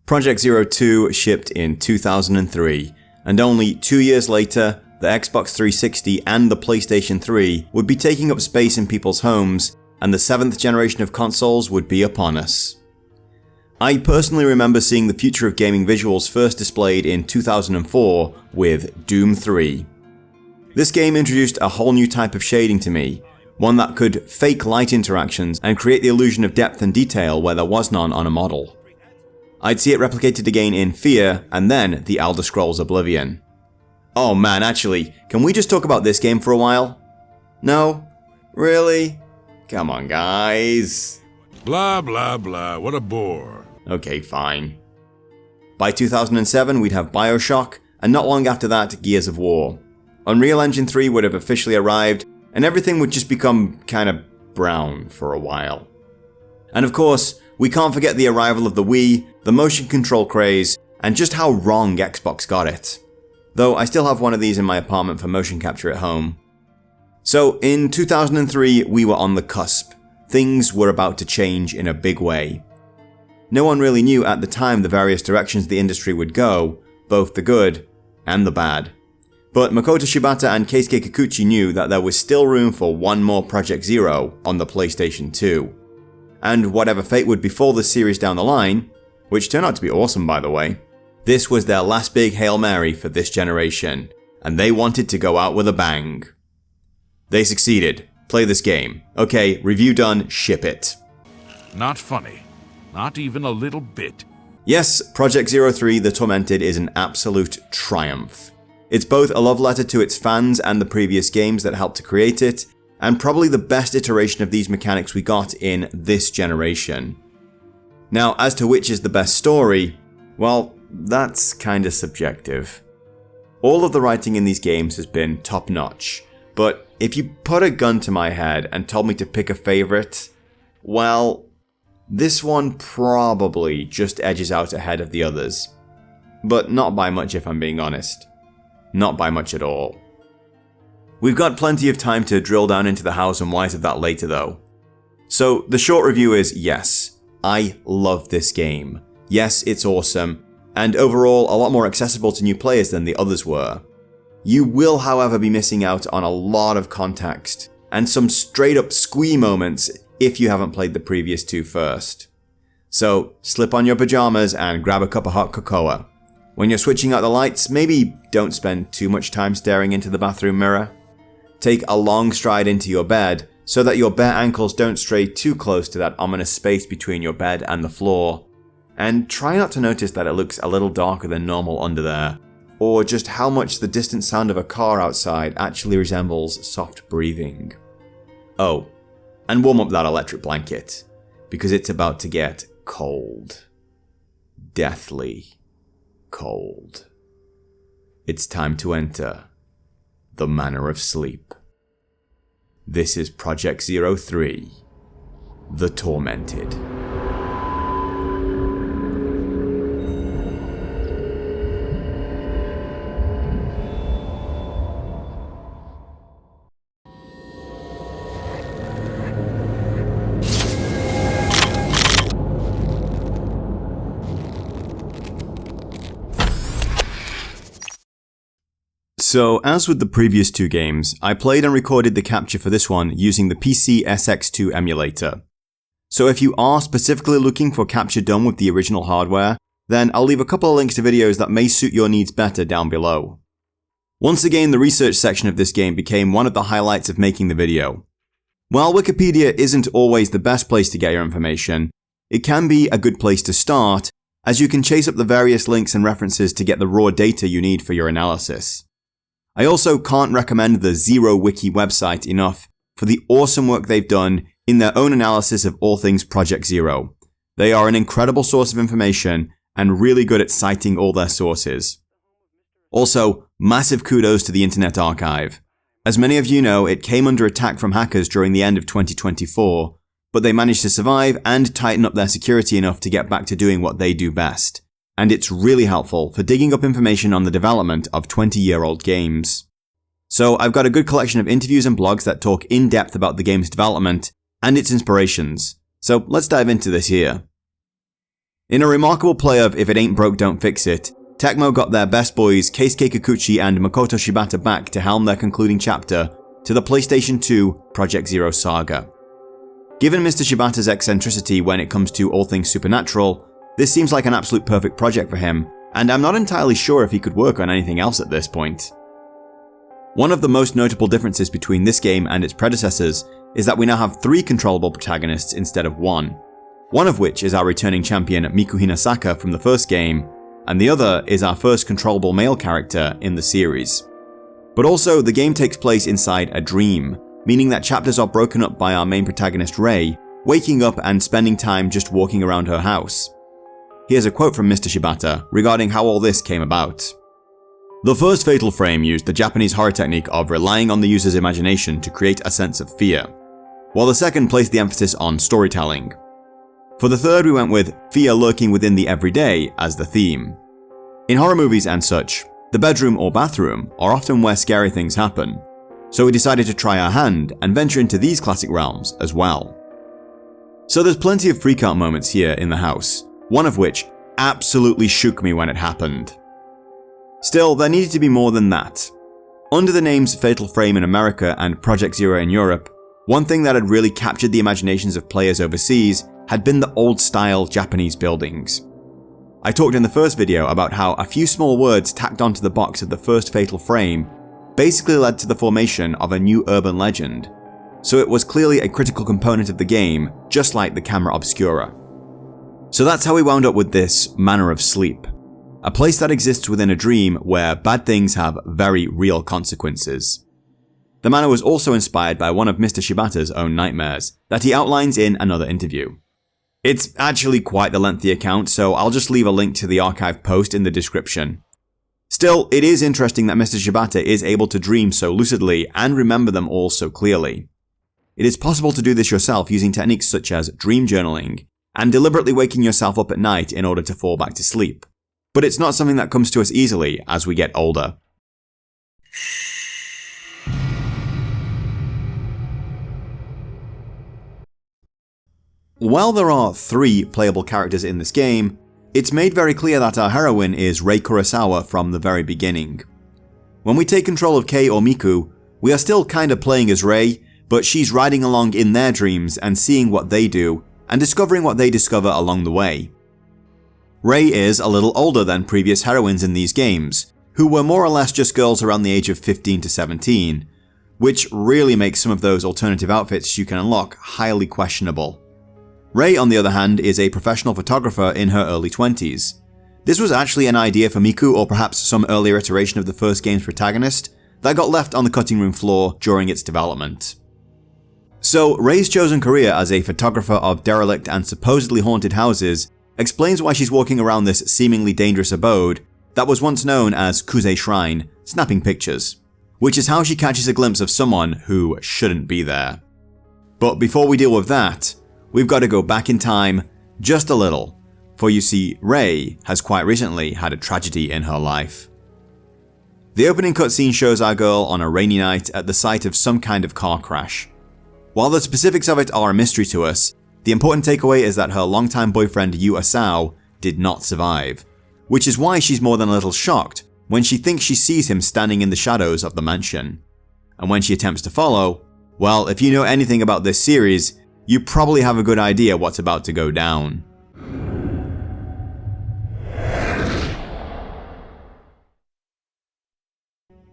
Project Zero 2 shipped in 2003, and only 2 years later, the Xbox 360 and the PlayStation 3 would be taking up space in people's homes, and the 7th generation of consoles would be upon us. I personally remember seeing the future of gaming visuals first displayed in 2004 with Doom 3. This game introduced a whole new type of shading to me, one that could fake light interactions and create the illusion of depth and detail where there was none on a model. I'd see it replicated again in Fear and then The Elder Scrolls Oblivion. Oh man, actually, can we just talk about this game for a while? No? Really? Come on, guys. Blah, blah, blah. What a bore. Okay, fine. By 2007, we'd have BioShock, and not long after that, Gears of War. Unreal Engine 3 would have officially arrived, and everything would just become kinda brown for a while. And of course, we can't forget the arrival of the Wii, the motion control craze, and just how wrong Xbox got it. Though I still have one of these in my apartment for motion capture at home. So in 2003, we were on the cusp. Things were about to change in a big way. No one really knew at the time the various directions the industry would go, both the good and the bad. But Makoto Shibata and Keisukei Kikuchi knew that there was still room for one more Project Zero on the PlayStation 2. And whatever fate would befall the series down the line, which turned out to be awesome by the way, this was their last big Hail Mary for this generation, and they wanted to go out with a bang. They succeeded. Play this game. Okay, review done, ship it. Not funny. Not even a little bit. Yes, Project Zero 3 The Tormented is an absolute triumph. It's both a love letter to its fans and the previous games that helped to create it, and probably the best iteration of these mechanics we got in this generation. Now, as to which is the best story, well, that's kinda subjective. All of the writing in these games has been top notch, but if you put a gun to my head and told me to pick a favorite, well, this one probably just edges out ahead of the others. But not by much if I'm being honest. Not by much at all. We've got plenty of time to drill down into the hows and whys of that later though. So the short review is yes, I love this game. Yes, it's awesome, and overall a lot more accessible to new players than the others were. You will however be missing out on a lot of context, and some straight up squee moments if you haven't played the previous two first. So slip on your pajamas and grab a cup of hot cocoa. When you're switching out the lights, maybe don't spend too much time staring into the bathroom mirror. Take a long stride into your bed so that your bare ankles don't stray too close to that ominous space between your bed and the floor. And try not to notice that it looks a little darker than normal under there, or just how much the distant sound of a car outside actually resembles soft breathing. Oh, and warm up that electric blanket, because it's about to get cold. Deathly cold. It's time to enter the Manor of Sleep. This is Project Zero 3, The Tormented. So, as with the previous two games, I played and recorded the capture for this one using the PC SX2 emulator. So if you are specifically looking for capture done with the original hardware, then I'll leave a couple of links to videos that may suit your needs better down below. Once again, the research section of this game became one of the highlights of making the video. While Wikipedia isn't always the best place to get your information, it can be a good place to start, as you can chase up the various links and references to get the raw data you need for your analysis. I also can't recommend the Zero Wiki website enough for the awesome work they've done in their own analysis of all things Project Zero. They are an incredible source of information and really good at citing all their sources. Also, massive kudos to the Internet Archive. As many of you know, it came under attack from hackers during the end of 2024, but they managed to survive and tighten up their security enough to get back to doing what they do best. And it's really helpful for digging up information on the development of 20-year-old games. So I've got a good collection of interviews and blogs that talk in depth about the game's development and its inspirations. So let's dive into this here. In a remarkable play of if it ain't broke don't fix it, Tecomo got their best boys Keisukei Kikuchi and Makoto Shibata back to helm their concluding chapter to the PlayStation 2 Project Zero saga. Given Mr. Shibata's eccentricity when it comes to all things supernatural, this seems like an absolute perfect project for him, and I'm not entirely sure if he could work on anything else at this point. One of the most notable differences between this game and its predecessors is that we now have 3 controllable protagonists instead of 1, one of which is our returning champion Miku Hinasaka from the first game, and the other is our first controllable male character in the series. But also, the game takes place inside a dream, meaning that chapters are broken up by our main protagonist Rei, waking up and spending time just walking around her house. Here's a quote from Mr. Shibata regarding how all this came about. The first Fatal Frame used the Japanese horror technique of relying on the user's imagination to create a sense of fear, while the second placed the emphasis on storytelling. For the third, we went with fear lurking within the everyday as the theme. In horror movies and such, the bedroom or bathroom are often where scary things happen, so we decided to try our hand and venture into these classic realms as well. So there's plenty of freak out moments here in the house, one of which absolutely shook me when it happened. Still, there needed to be more than that. Under the names Fatal Frame in America and Project Zero in Europe, one thing that had really captured the imaginations of players overseas had been the old-style Japanese buildings. I talked in the first video about how a few small words tacked onto the box of the first Fatal Frame basically led to the formation of a new urban legend, so it was clearly a critical component of the game, just like the Camera Obscura. So that's how we wound up with this Manor of Sleep, a place that exists within a dream where bad things have very real consequences. The manor was also inspired by one of Mr. Shibata's own nightmares that he outlines in another interview. It's actually quite the lengthy account, so I'll just leave a link to the archive post in the description. Still, it is interesting that Mr. Shibata is able to dream so lucidly and remember them all so clearly. It is possible to do this yourself using techniques such as dream journaling and deliberately waking yourself up at night in order to fall back to sleep. But it's not something that comes to us easily as we get older. While there are 3 playable characters in this game, it's made very clear that our heroine is Rei Kurosawa from the very beginning. When we take control of Kei or Miku, we are still kinda playing as Rei, but she's riding along in their dreams and seeing what they do, and discovering what they discover along the way. Rei is a little older than previous heroines in these games, who were more or less just girls around the age of 15 to 17, which really makes some of those alternative outfits you can unlock highly questionable. Rei, on the other hand, is a professional photographer in her early 20s. This was actually an idea for Miku, or perhaps some earlier iteration of the first game's protagonist, that got left on the cutting room floor during its development. So, Rei's chosen career as a photographer of derelict and supposedly haunted houses explains why she's walking around this seemingly dangerous abode that was once known as Kusei Shrine, snapping pictures, which is how she catches a glimpse of someone who shouldn't be there. But before we deal with that, we've got to go back in time just a little, for you see, Rei has quite recently had a tragedy in her life. The opening cutscene shows our girl on a rainy night at the site of some kind of car crash. While the specifics of it are a mystery to us, the important takeaway is that her longtime boyfriend Yu Asao did not survive, which is why she's more than a little shocked when she thinks she sees him standing in the shadows of the mansion. And when she attempts to follow, well, if you know anything about this series, you probably have a good idea what's about to go down.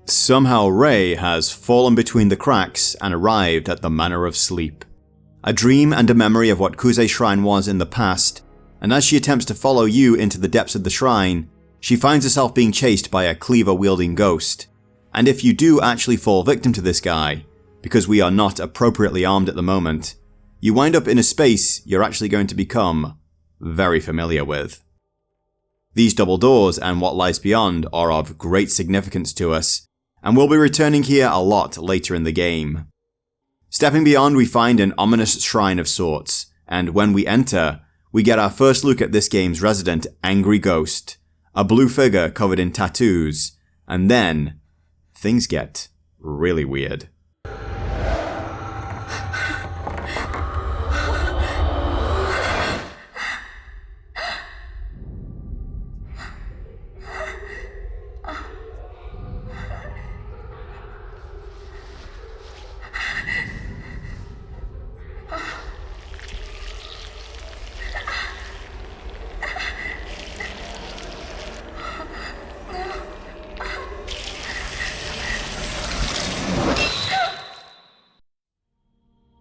Somehow Rei has fallen between the cracks and arrived at the Manor of Sleep, a dream and a memory of what Kusei Shrine was in the past, and as she attempts to follow Yu into the depths of the shrine, she finds herself being chased by a cleaver-wielding ghost. And if you do actually fall victim to this guy, because we are not appropriately armed at the moment, you wind up in a space you're actually going to become very familiar with. These double doors and what lies beyond are of great significance to us, and we'll be returning here a lot later in the game. Stepping beyond, we find an ominous shrine of sorts, and when we enter, we get our first look at this game's resident angry ghost, a blue figure covered in tattoos, and then things get really weird.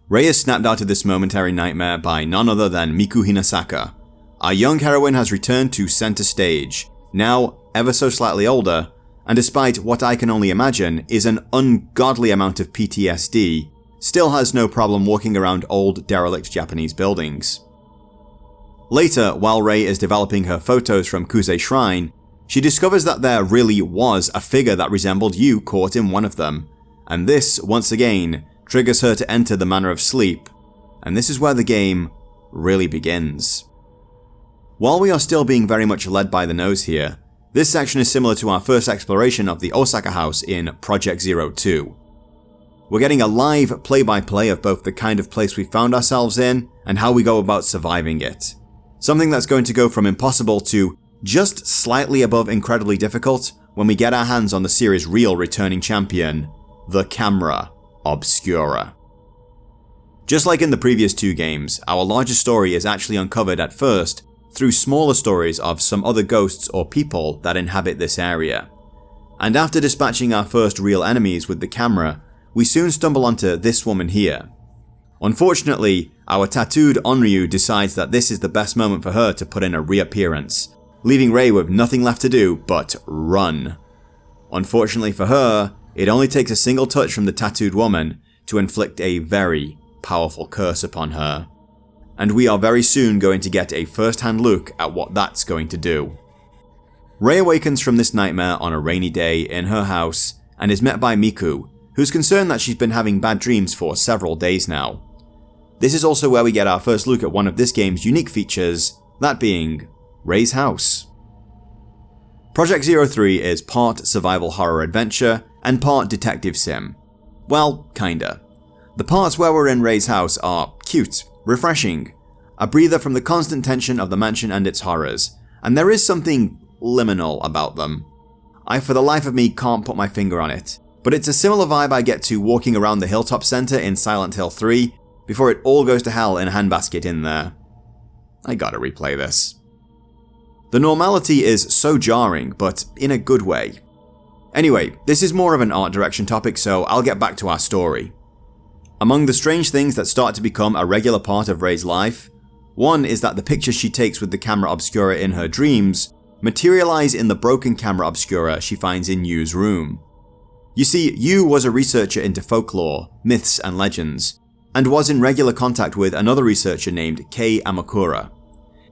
Rei is snapped out of this momentary nightmare by none other than Miku Hinasaka. Our young heroine has returned to center stage, now ever so slightly older, and despite what I can only imagine is an ungodly amount of PTSD, still has no problem walking around old derelict Japanese buildings. Later, while Rei is developing her photos from Kuze Shrine, she discovers that there really was a figure that resembled you caught in one of them, and this, once again, triggers her to enter the Manor of Sleep, and this is where the game really begins. While we are still being very much led by the nose here, this section is similar to our first exploration of the Osaka house in Project 02. We're getting a live play-by-play of both the kind of place we found ourselves in and how we go about surviving it. Something that's going to go from impossible to just slightly above incredibly difficult when we get our hands on the series' real returning champion, the Camera Obscura. Just like in the previous two games, our larger story is actually uncovered at first through smaller stories of some other ghosts or people that inhabit this area. And after dispatching our first real enemies with the camera, we soon stumble onto this woman here. Unfortunately, our tattooed Onryu decides that this is the best moment for her to put in a reappearance, leaving Rei with nothing left to do but run. Unfortunately for her, it only takes a single touch from the tattooed woman to inflict a very powerful curse upon her. And we are very soon going to get a first-hand look at what that's going to do. Rei awakens from this nightmare on a rainy day in her house and is met by Miku, who's concerned that she's been having bad dreams for several days now. This is also where we get our first look at one of this game's unique features, that being Rei's house. Project 03 is part survival horror adventure and part detective sim. Well, kinda. The parts where we're in Rei's house are cute, refreshing, a breather from the constant tension of the mansion and its horrors, and there is something liminal about them. I for the life of me can't put my finger on it, but it's a similar vibe I get to walking around the Hilltop Center in Silent Hill 3 before it all goes to hell in a handbasket in there. I gotta replay this. The normality is so jarring, but in a good way. Anyway, this is more of an art direction topic, so I'll get back to our story. Among the strange things that start to become a regular part of Rei's life, one is that the pictures she takes with the Camera Obscura in her dreams materialize in the broken Camera Obscura she finds in Yu's room. You see, Yu was a researcher into folklore, myths and legends, and was in regular contact with another researcher named Kei Amakura.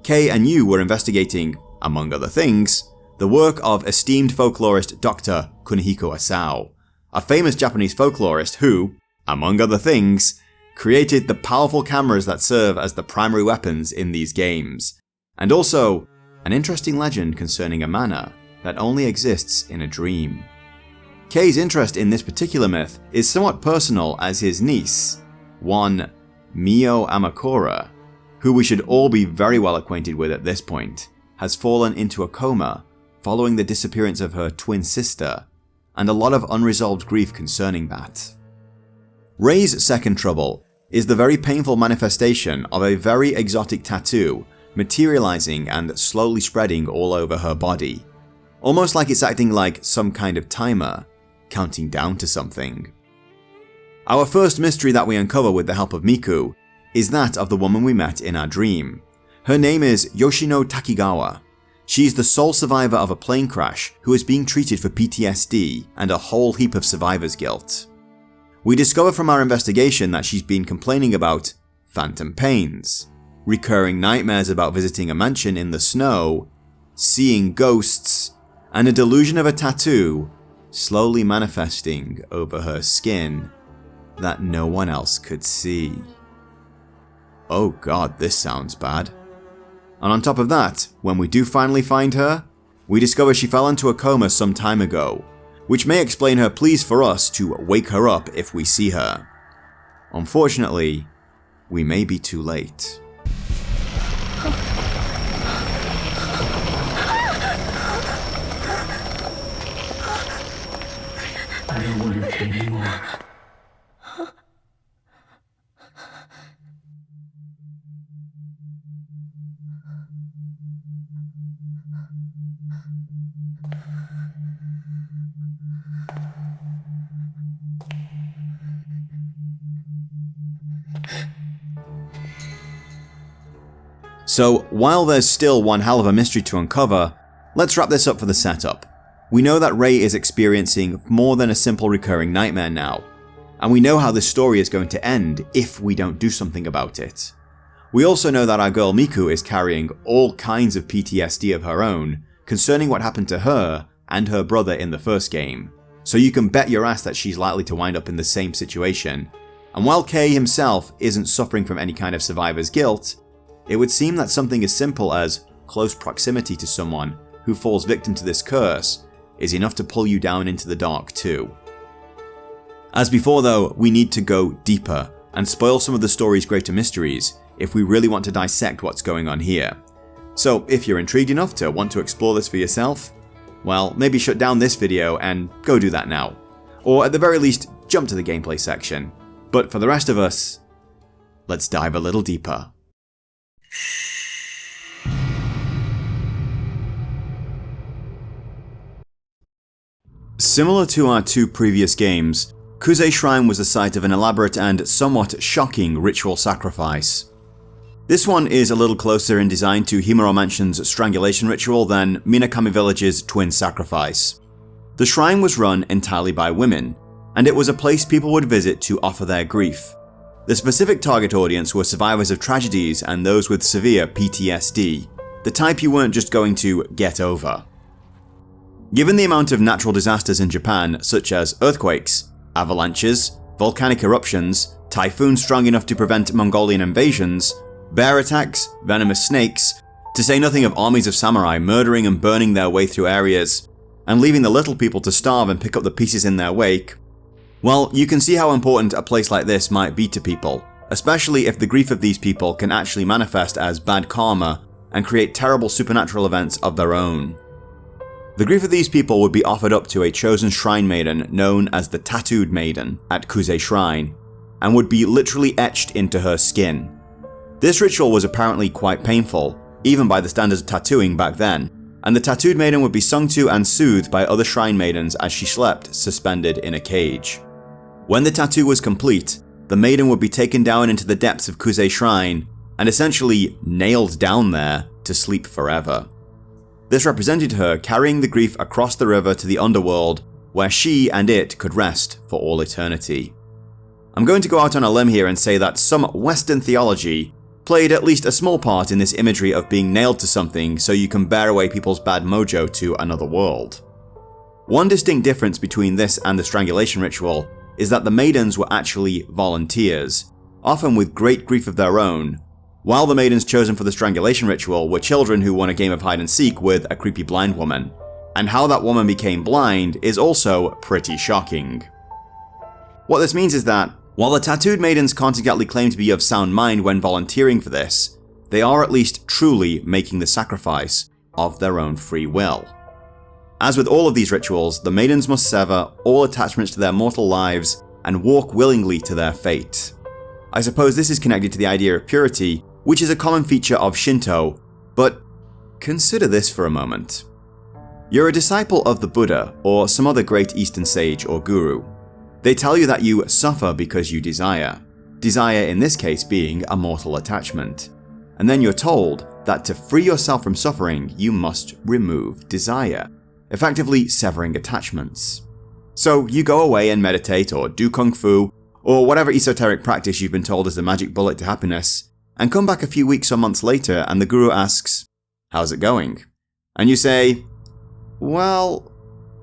Kei and Yu were investigating, among other things, the work of esteemed folklorist Dr. Kunihiko Asao, a famous Japanese folklorist who, among other things, created the powerful cameras that serve as the primary weapons in these games, and also an interesting legend concerning a manor that only exists in a dream. Kei's interest in this particular myth is somewhat personal, as his niece, one Mio Amakura, who we should all be very well acquainted with at this point, has fallen into a coma following the disappearance of her twin sister, and a lot of unresolved grief concerning that. Rei's second trouble is the very painful manifestation of a very exotic tattoo materializing and slowly spreading all over her body, almost like it's acting like some kind of timer, counting down to something. Our first mystery that we uncover with the help of Miku is that of the woman we met in our dream. Her name is Yoshino Takigawa. She's the sole survivor of a plane crash who is being treated for PTSD and a whole heap of survivor's guilt. We discover from our investigation that she's been complaining about phantom pains, recurring nightmares about visiting a mansion in the snow, seeing ghosts, and a delusion of a tattoo slowly manifesting over her skin that no one else could see. Oh god, this sounds bad. And on top of that, when we do finally find her, we discover she fell into a coma some time ago, which may explain her pleas for us to wake her up if we see her. Unfortunately, we may be too late. I don't want to play anymore. So while there's still one hell of a mystery to uncover, let's wrap this up for the setup. We know that Rei is experiencing more than a simple recurring nightmare now, and we know how this story is going to end if we don't do something about it. We also know that our girl Miku is carrying all kinds of PTSD of her own concerning what happened to her and her brother in the first game, so you can bet your ass that she's likely to wind up in the same situation. And while Kei himself isn't suffering from any kind of survivor's guilt, it would seem that something as simple as close proximity to someone who falls victim to this curse is enough to pull you down into the dark too. As before though, we need to go deeper and spoil some of the story's greater mysteries if we really want to dissect what's going on here. So if you're intrigued enough to want to explore this for yourself, well, maybe shut down this video and go do that now. Or at the very least, jump to the gameplay section. But for the rest of us, let's dive a little deeper. Similar to our two previous games, Kusei Shrine was the site of an elaborate and somewhat shocking ritual sacrifice. This one is a little closer in design to Himuro Mansion's strangulation ritual than Minakami Village's twin sacrifice. The shrine was run entirely by women, and it was a place people would visit to offer their grief. The specific target audience were survivors of tragedies and those with severe PTSD, the type you weren't just going to get over. Given the amount of natural disasters in Japan, such as earthquakes, avalanches, volcanic eruptions, typhoons strong enough to prevent Mongolian invasions, bear attacks, venomous snakes, to say nothing of armies of samurai murdering and burning their way through areas, and leaving the little people to starve and pick up the pieces in their wake, well, you can see how important a place like this might be to people, especially if the grief of these people can actually manifest as bad karma and create terrible supernatural events of their own. The grief of these people would be offered up to a chosen shrine maiden known as the Tattooed Maiden at Kusei Shrine, and would be literally etched into her skin. This ritual was apparently quite painful, even by the standards of tattooing back then, and the Tattooed Maiden would be sung to and soothed by other shrine maidens as she slept suspended in a cage. When the tattoo was complete, the maiden would be taken down into the depths of Kusei Shrine and essentially nailed down there to sleep forever. This represented her carrying the grief across the river to the underworld, where she and it could rest for all eternity. I'm going to go out on a limb here and say that some Western theology played at least a small part in this imagery of being nailed to something so you can bear away people's bad mojo to another world. One distinct difference between this and the strangulation ritual is that the maidens were actually volunteers, often with great grief of their own, while the maidens chosen for the strangulation ritual were children who won a game of hide and seek with a creepy blind woman. And how that woman became blind is also pretty shocking. What this means is that, while the tattooed maidens can't exactly claim to be of sound mind when volunteering for this, they are at least truly making the sacrifice of their own free will. As with all of these rituals, the maidens must sever all attachments to their mortal lives and walk willingly to their fate. I suppose this is connected to the idea of purity, which is a common feature of Shinto, but consider this for a moment. You're a disciple of the Buddha or some other great Eastern sage or guru. They tell you that you suffer because you desire. Desire in this case being a mortal attachment. And then you're told that to free yourself from suffering, you must remove desire, effectively severing attachments. So you go away and meditate or do kung fu, or whatever esoteric practice you've been told is the magic bullet to happiness, and come back a few weeks or months later and the guru asks, "How's it going?" And you say, "Well,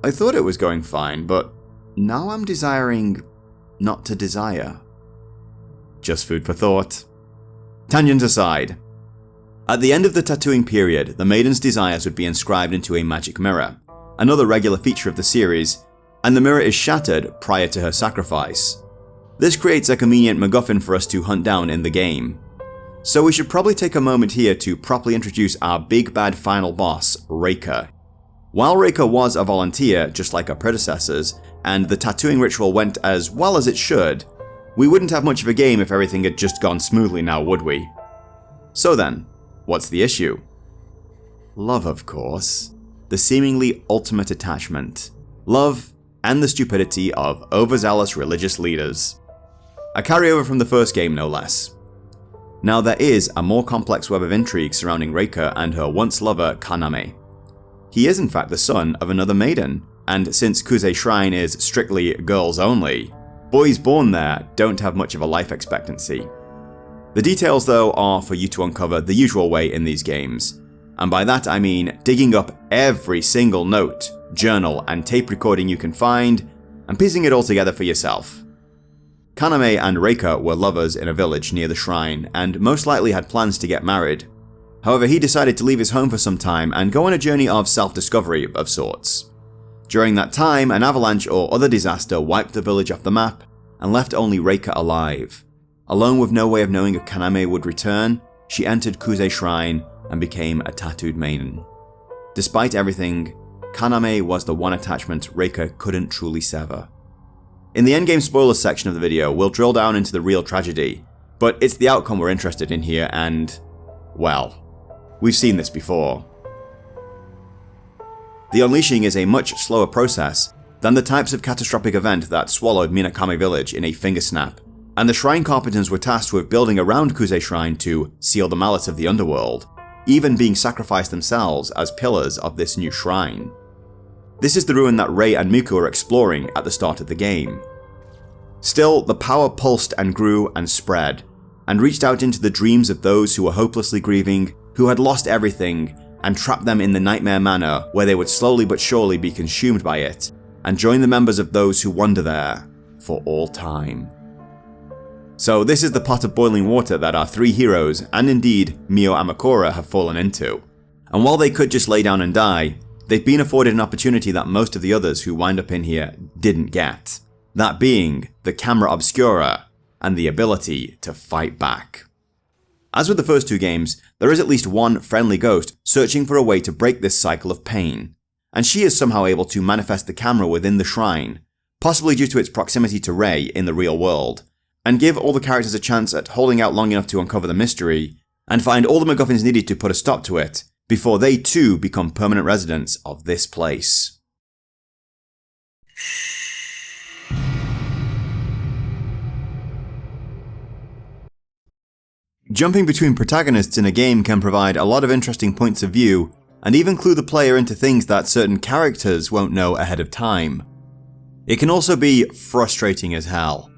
I thought it was going fine, but now I'm desiring not to desire." Just food for thought. Tangent aside. At the end of the tattooing period, the maiden's desires would be inscribed into a magic mirror, another regular feature of the series, and the mirror is shattered prior to her sacrifice. This creates a convenient MacGuffin for us to hunt down in the game. So we should probably take a moment here to properly introduce our big bad final boss, Reika. While Reika was a volunteer, just like her predecessors, and the tattooing ritual went as well as it should, we wouldn't have much of a game if everything had just gone smoothly now, would we? So then, what's the issue? Love, of course. The seemingly ultimate attachment. Love and the stupidity of overzealous religious leaders. A carryover from the first game, no less. Now there is a more complex web of intrigue surrounding Reika and her once lover Kaname. He is in fact the son of another maiden, and since Kusei Shrine is strictly girls only, boys born there don't have much of a life expectancy. The details though are for you to uncover the usual way in these games, and by that I mean digging up every single note, journal and tape recording you can find, and piecing it all together for yourself. Kaname and Reika were lovers in a village near the shrine, and most likely had plans to get married. However, he decided to leave his home for some time and go on a journey of self-discovery of sorts. During that time, an avalanche or other disaster wiped the village off the map and left only Reika alive. Alone with no way of knowing if Kaname would return, she entered Kusei Shrine and became a tattooed maiden. Despite everything, Kaname was the one attachment Reika couldn't truly sever. In the endgame spoilers section of the video, we'll drill down into the real tragedy, but it's the outcome we're interested in here and, well, we've seen this before. The unleashing is a much slower process than the types of catastrophic event that swallowed Minakami village in a finger snap, and the shrine carpenters were tasked with building around Kusei Shrine to seal the malice of the underworld, even being sacrificed themselves as pillars of this new shrine. This is the ruin that Rei and Miku are exploring at the start of the game. Still, the power pulsed and grew and spread, and reached out into the dreams of those who were hopelessly grieving, who had lost everything, and trapped them in the Nightmare Manor where they would slowly but surely be consumed by it, and join the members of those who wander there for all time. So this is the pot of boiling water that our three heroes, and indeed Mio Amakura, have fallen into. And while they could just lay down and die, they've been afforded an opportunity that most of the others who wind up in here didn't get. That being the Camera Obscura and the ability to fight back. As with the first two games, there is at least one friendly ghost searching for a way to break this cycle of pain, and she is somehow able to manifest the camera within the shrine, possibly due to its proximity to Rei in the real world, and give all the characters a chance at holding out long enough to uncover the mystery, and find all the MacGuffins needed to put a stop to it, before they too become permanent residents of this place. Jumping between protagonists in a game can provide a lot of interesting points of view, and even clue the player into things that certain characters won't know ahead of time. It can also be frustrating as hell.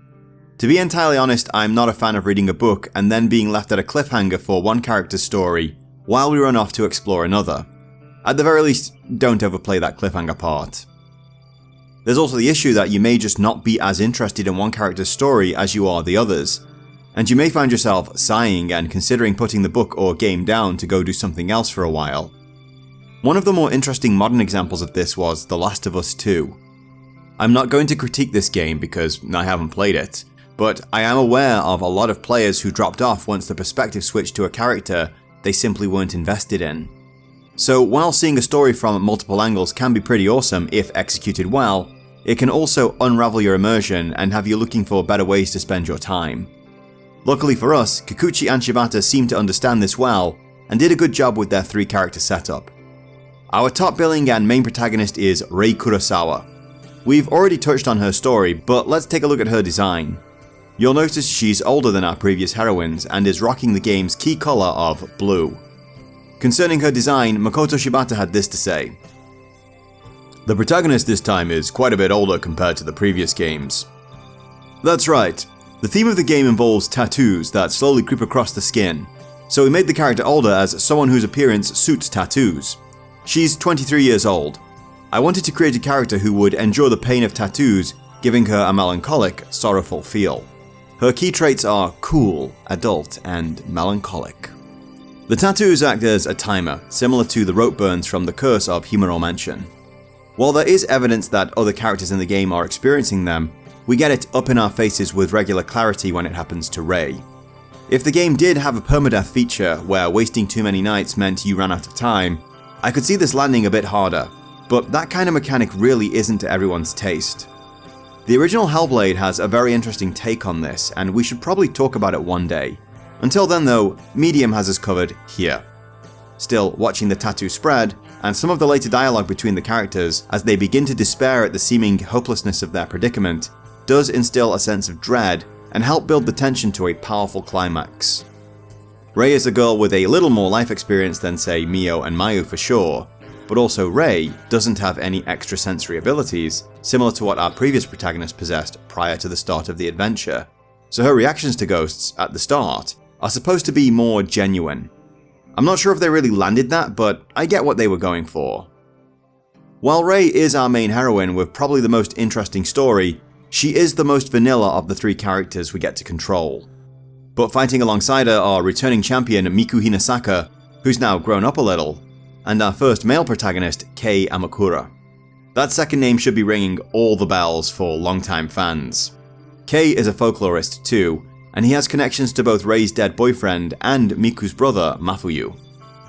To be entirely honest, I'm not a fan of reading a book and then being left at a cliffhanger for one character's story while we run off to explore another. At the very least, don't overplay that cliffhanger part. There's also the issue that you may just not be as interested in one character's story as you are the others, and you may find yourself sighing and considering putting the book or game down to go do something else for a while. One of the more interesting modern examples of this was The Last of Us 2. I'm not going to critique this game because I haven't played it, but I am aware of a lot of players who dropped off once the perspective switched to a character they simply weren't invested in. So while seeing a story from multiple angles can be pretty awesome if executed well, it can also unravel your immersion and have you looking for better ways to spend your time. Luckily for us, Kikuchi and Shibata seem to understand this well and did a good job with their three-character setup. Our top billing and main protagonist is Rei Kurosawa. We've already touched on her story, but let's take a look at her design. You'll notice she's older than our previous heroines and is rocking the game's key colour of blue. Concerning her design, Makoto Shibata had this to say. The protagonist this time is quite a bit older compared to the previous games. That's right, the theme of the game involves tattoos that slowly creep across the skin, so we made the character older as someone whose appearance suits tattoos. She's 23 years old. I wanted to create a character who would endure the pain of tattoos, giving her a melancholic, sorrowful feel. Her key traits are cool, adult, and melancholic. The tattoos act as a timer, similar to the rope burns from the Curse of Himuro Mansion. While there is evidence that other characters in the game are experiencing them, we get it up in our faces with regular clarity when it happens to Rei. If the game did have a permadeath feature where wasting too many nights meant you ran out of time, I could see this landing a bit harder, but that kind of mechanic really isn't to everyone's taste. The original Hellblade has a very interesting take on this, and we should probably talk about it one day. Until then though, Medium has us covered here. Still, watching the tattoo spread, and some of the later dialogue between the characters as they begin to despair at the seeming hopelessness of their predicament, does instill a sense of dread and help build the tension to a powerful climax. Rei is a girl with a little more life experience than say Mio and Mayu for sure, but also Rei doesn't have any extrasensory abilities, similar to what our previous protagonist possessed prior to the start of the adventure. So her reactions to ghosts at the start are supposed to be more genuine. I'm not sure if they really landed that, but I get what they were going for. While Rei is our main heroine with probably the most interesting story, she is the most vanilla of the three characters we get to control. But fighting alongside her are returning champion Miku Hinasaka, who's now grown up a little, and our first male protagonist, Kei Amakura. That second name should be ringing all the bells for longtime fans. Kei is a folklorist too, and he has connections to both Rei's dead boyfriend and Miku's brother, Mafuyu.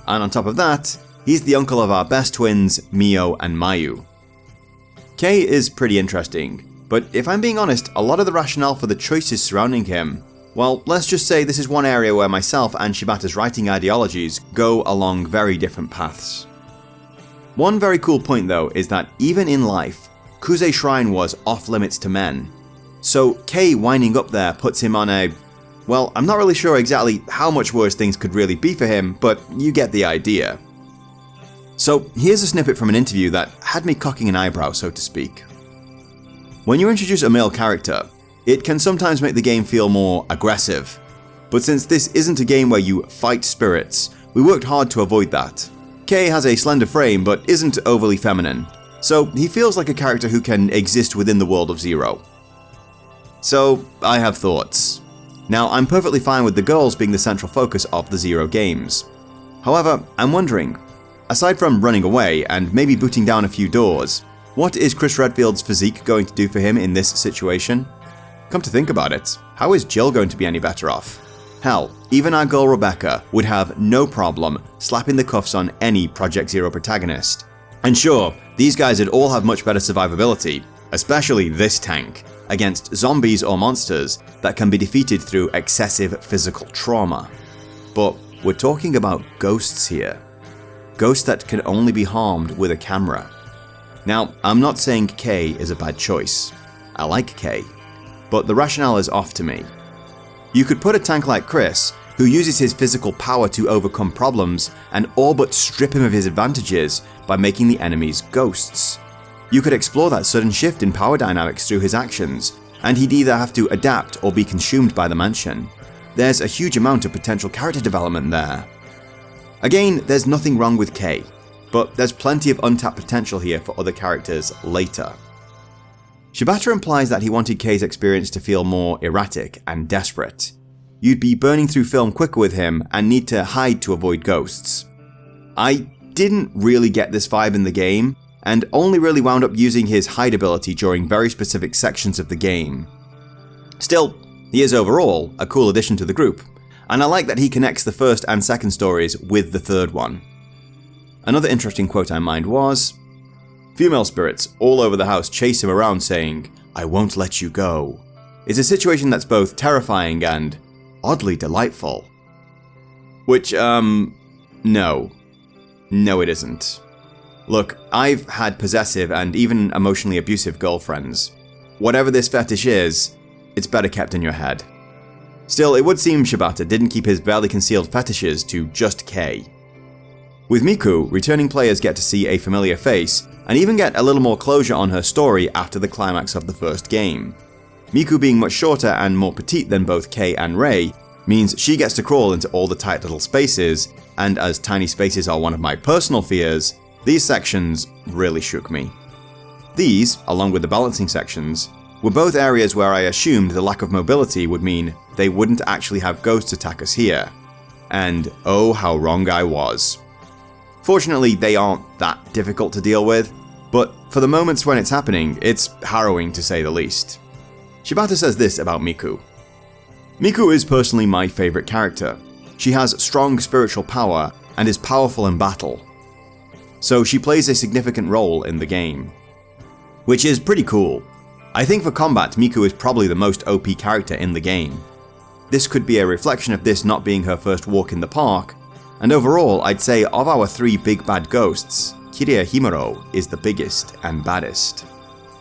And on top of that, he's the uncle of our best twins, Mio and Mayu. Kei is pretty interesting, but if I'm being honest, a lot of the rationale for the choices surrounding him, well, let's just say this is one area where myself and Shibata's writing ideologies go along very different paths. One very cool point though is that even in life, Kuze Shrine was off limits to men. So Kei winding up there puts him on a... well, I'm not really sure exactly how much worse things could really be for him, but you get the idea. So here's a snippet from an interview that had me cocking an eyebrow, so to speak. When you introduce a male character, it can sometimes make the game feel more aggressive. But since this isn't a game where you fight spirits, we worked hard to avoid that. Kei has a slender frame but isn't overly feminine, so he feels like a character who can exist within the world of Zero. So I have thoughts. Now I'm perfectly fine with the girls being the central focus of the Zero games. However, I'm wondering, aside from running away and maybe booting down a few doors, what is Chris Redfield's physique going to do for him in this situation? Come to think about it, how is Jill going to be any better off? Hell, even our girl Rebecca would have no problem slapping the cuffs on any Project Zero protagonist. And sure, these guys would all have much better survivability, especially this tank, against zombies or monsters that can be defeated through excessive physical trauma. But we're talking about ghosts here. Ghosts that can only be harmed with a camera. Now, I'm not saying Kei is a bad choice. I like Kei. But the rationale is off to me. You could put a tank like Chris, who uses his physical power to overcome problems, and all but strip him of his advantages by making the enemies ghosts. You could explore that sudden shift in power dynamics through his actions, and he'd either have to adapt or be consumed by the mansion. There's a huge amount of potential character development there. Again, there's nothing wrong with Kei, but there's plenty of untapped potential here for other characters later. Shibata implies that he wanted Kei's experience to feel more erratic and desperate. You'd be burning through film quicker with him and need to hide to avoid ghosts. I didn't really get this vibe in the game, and only really wound up using his hide ability during very specific sections of the game. Still, he is overall a cool addition to the group, and I like that he connects the first and second stories with the third one. Another interesting quote I mined was, "Female spirits all over the house chase him around saying, 'I won't let you go.' It's a situation that's both terrifying and oddly delightful." Which, no. No it isn't. Look, I've had possessive and even emotionally abusive girlfriends. Whatever this fetish is, it's better kept in your head. Still, it would seem Shibata didn't keep his barely concealed fetishes to just Kei. With Miku, returning players get to see a familiar face, and even get a little more closure on her story after the climax of the first game. Miku being much shorter and more petite than both Kei and Rei means she gets to crawl into all the tight little spaces, and as tiny spaces are one of my personal fears, these sections really shook me. These, along with the balancing sections, were both areas where I assumed the lack of mobility would mean they wouldn't actually have ghosts attack us here. And oh how wrong I was. Fortunately, they aren't that difficult to deal with, but for the moments when it's happening, it's harrowing to say the least. Shibata says this about Miku. "Miku is personally my favorite character. She has strong spiritual power and is powerful in battle. So she plays a significant role in the game. Which is pretty cool. I think for combat, Miku is probably the most OP character in the game. This could be a reflection of this not being her first walk in the park, and overall I'd say of our three big bad ghosts, Kiriya Himuro is the biggest and baddest.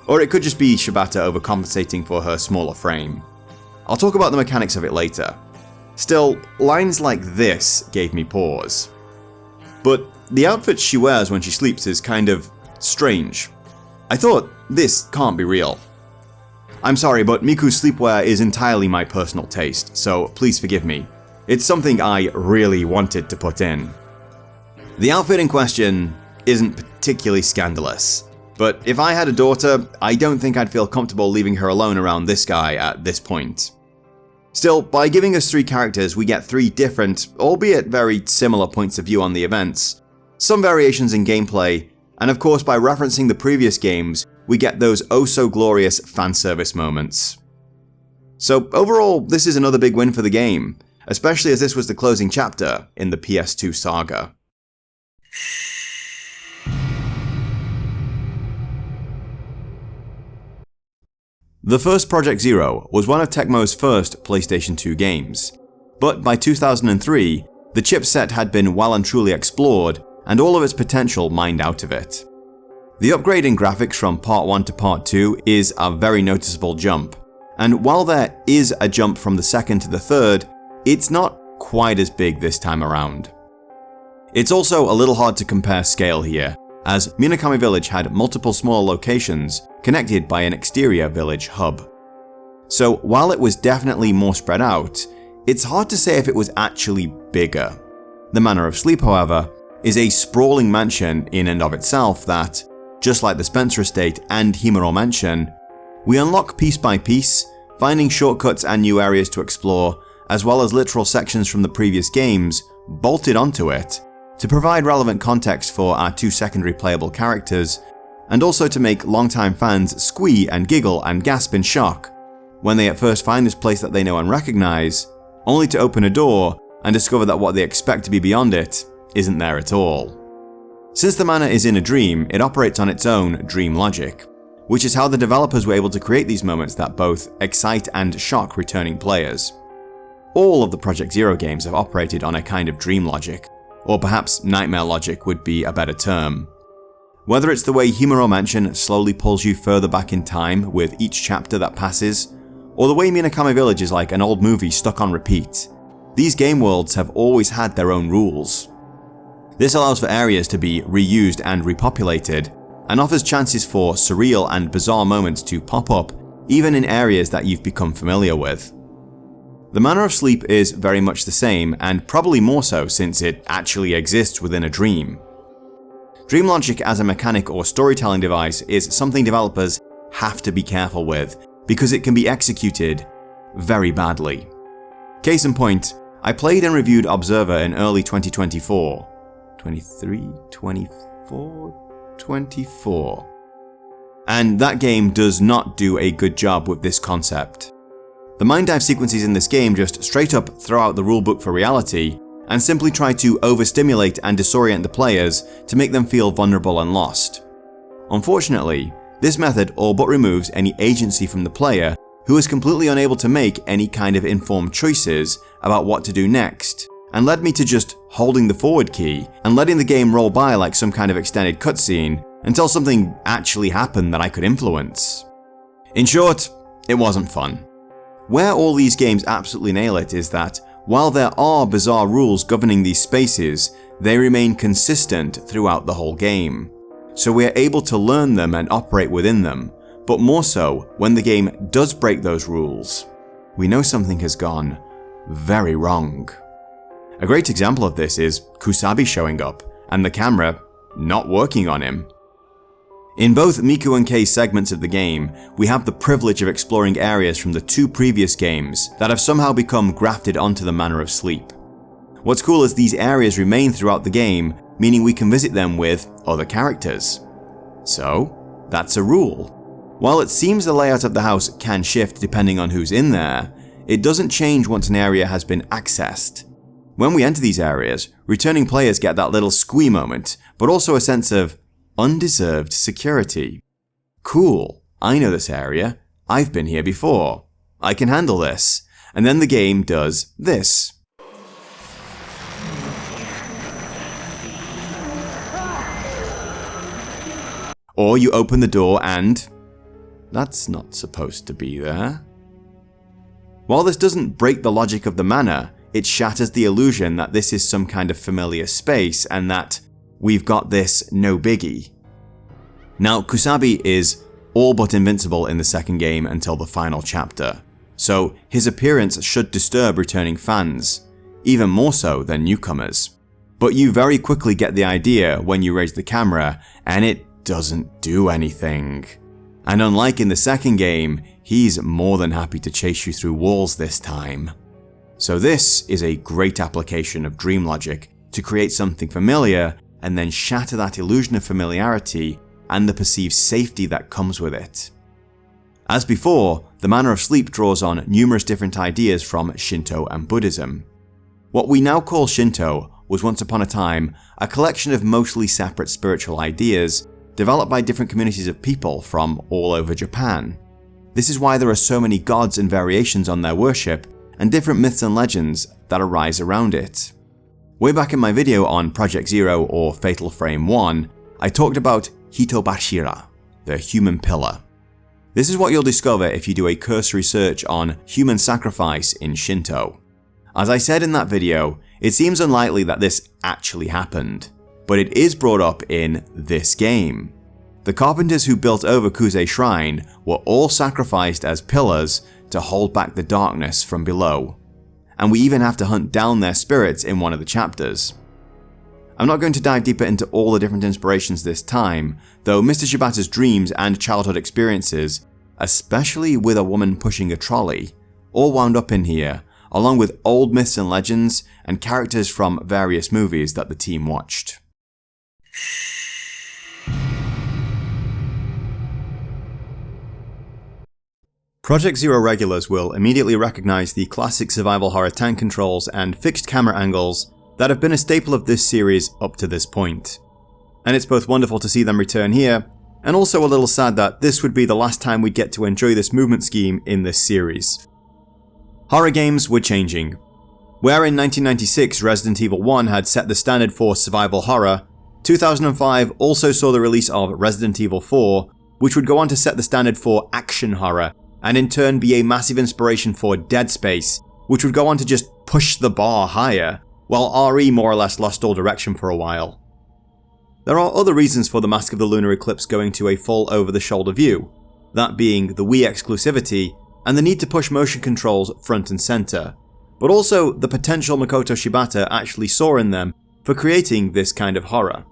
Or it could just be Shibata overcompensating for her smaller frame. I'll talk about the mechanics of it later. Still, lines like this gave me pause. But the outfit she wears when she sleeps is kind of strange. I thought, this can't be real. I'm sorry, but Miku's sleepwear is entirely my personal taste, so please forgive me. It's something I really wanted to put in. The outfit in question isn't particularly scandalous, but if I had a daughter, I don't think I'd feel comfortable leaving her alone around this guy at this point. Still, by giving us 3 characters, we get 3 different, albeit very similar points of view on the events, some variations in gameplay, and of course by referencing the previous games, we get those oh-so-glorious fanservice moments. So overall, this is another big win for the game, especially as this was the closing chapter in the PS2 saga. The first Project Zero was one of Tecomo's first PlayStation 2 games, but by 2003, the chipset had been well and truly explored and all of its potential mined out of it. The upgrade in graphics from Part 1 to Part 2 is a very noticeable jump, and while there is a jump from the second to the third, it's not quite as big this time around. It's also a little hard to compare scale here, as Minakami Village had multiple smaller locations connected by an exterior village hub. So while it was definitely more spread out, it's hard to say if it was actually bigger. The Manor of Sleep, however, is a sprawling mansion in and of itself that, just like the Spencer Estate and Himuro Mansion, we unlock piece by piece, finding shortcuts and new areas to explore, as well as literal sections from the previous games bolted onto it, to provide relevant context for our 2 secondary playable characters, and also to make longtime fans squee and giggle and gasp in shock when they at first find this place that they know and recognize, only to open a door and discover that what they expect to be beyond it isn't there at all. Since the manor is in a dream, it operates on its own dream logic, which is how the developers were able to create these moments that both excite and shock returning players. All of the Project Zero games have operated on a kind of dream logic, or perhaps nightmare logic would be a better term. Whether it's the way Himuro Mansion slowly pulls you further back in time with each chapter that passes, or the way Minakami Village is like an old movie stuck on repeat, these game worlds have always had their own rules. This allows for areas to be reused and repopulated, and offers chances for surreal and bizarre moments to pop up even in areas that you've become familiar with. The Manor of Sleep is very much the same, and probably more so since it actually exists within a dream. Dream logic as a mechanic or storytelling device is something developers have to be careful with, because it can be executed very badly. Case in point, I played and reviewed Observer in early 2024. 24? And that game does not do a good job with this concept. The mind dive sequences in this game just straight up throw out the rulebook for reality and simply try to overstimulate and disorient the players to make them feel vulnerable and lost. Unfortunately, this method all but removes any agency from the player, who is completely unable to make any kind of informed choices about what to do next, and led me to just holding the forward key and letting the game roll by like some kind of extended cutscene until something actually happened that I could influence. In short, it wasn't fun. Where all these games absolutely nail it is that, while there are bizarre rules governing these spaces, they remain consistent throughout the whole game. So we are able to learn them and operate within them, but more so when the game does break those rules, we know something has gone very wrong. A great example of this is Kusabi showing up and the camera not working on him. In both Miku and Kei's segments of the game, we have the privilege of exploring areas from the 2 previous games that have somehow become grafted onto the Manor of Sleep. What's cool is these areas remain throughout the game, meaning we can visit them with other characters. So, that's a rule. While it seems the layout of the house can shift depending on who's in there, it doesn't change once an area has been accessed. When we enter these areas, returning players get that little squee moment, but also a sense of undeserved security. Cool, I know this area, I've been here before, I can handle this, and then the game does this. Or you open the door and that's not supposed to be there. While this doesn't break the logic of the manor, it shatters the illusion that this is some kind of familiar space and that we've got this no biggie. Now, Kusabi is all but invincible in the second game until the final chapter, so his appearance should disturb returning fans, even more so than newcomers. But you very quickly get the idea when you raise the camera, and it doesn't do anything. And unlike in the second game, he's more than happy to chase you through walls this time. So this is a great application of dream logic to create something familiar and then shatter that illusion of familiarity and the perceived safety that comes with it. As before, the Manor of Sleep draws on numerous different ideas from Shinto and Buddhism. What we now call Shinto was once upon a time a collection of mostly separate spiritual ideas developed by different communities of people from all over Japan. This is why there are so many gods and variations on their worship and different myths and legends that arise around it. Way back in my video on Project Zero or Fatal Frame 1, I talked about Hitobashira, the human pillar. This is what you'll discover if you do a cursory search on human sacrifice in Shinto. As I said in that video, it seems unlikely that this actually happened, but it is brought up in this game. The carpenters who built over Kuze Shrine were all sacrificed as pillars to hold back the darkness from below, and we even have to hunt down their spirits in one of the chapters. I'm not going to dive deeper into all the different inspirations this time, though Mr. Shibata's dreams and childhood experiences, especially with a woman pushing a trolley, all wound up in here, along with old myths and legends and characters from various movies that the team watched. Project Zero regulars will immediately recognize the classic survival horror tank controls and fixed camera angles that have been a staple of this series up to this point. And it's both wonderful to see them return here, and also a little sad that this would be the last time we'd get to enjoy this movement scheme in this series. Horror games were changing. Where in 1996 Resident Evil 1 had set the standard for survival horror, 2005 also saw the release of Resident Evil 4, which would go on to set the standard for action horror, and in turn be a massive inspiration for Dead Space, which would go on to just push the bar higher, while RE more or less lost all direction for a while. There are other reasons for the Mask of the Lunar Eclipse going to a full over-the-shoulder view, that being the Wii exclusivity and the need to push motion controls front and center, but also the potential Makoto Shibata actually saw in them for creating this kind of horror.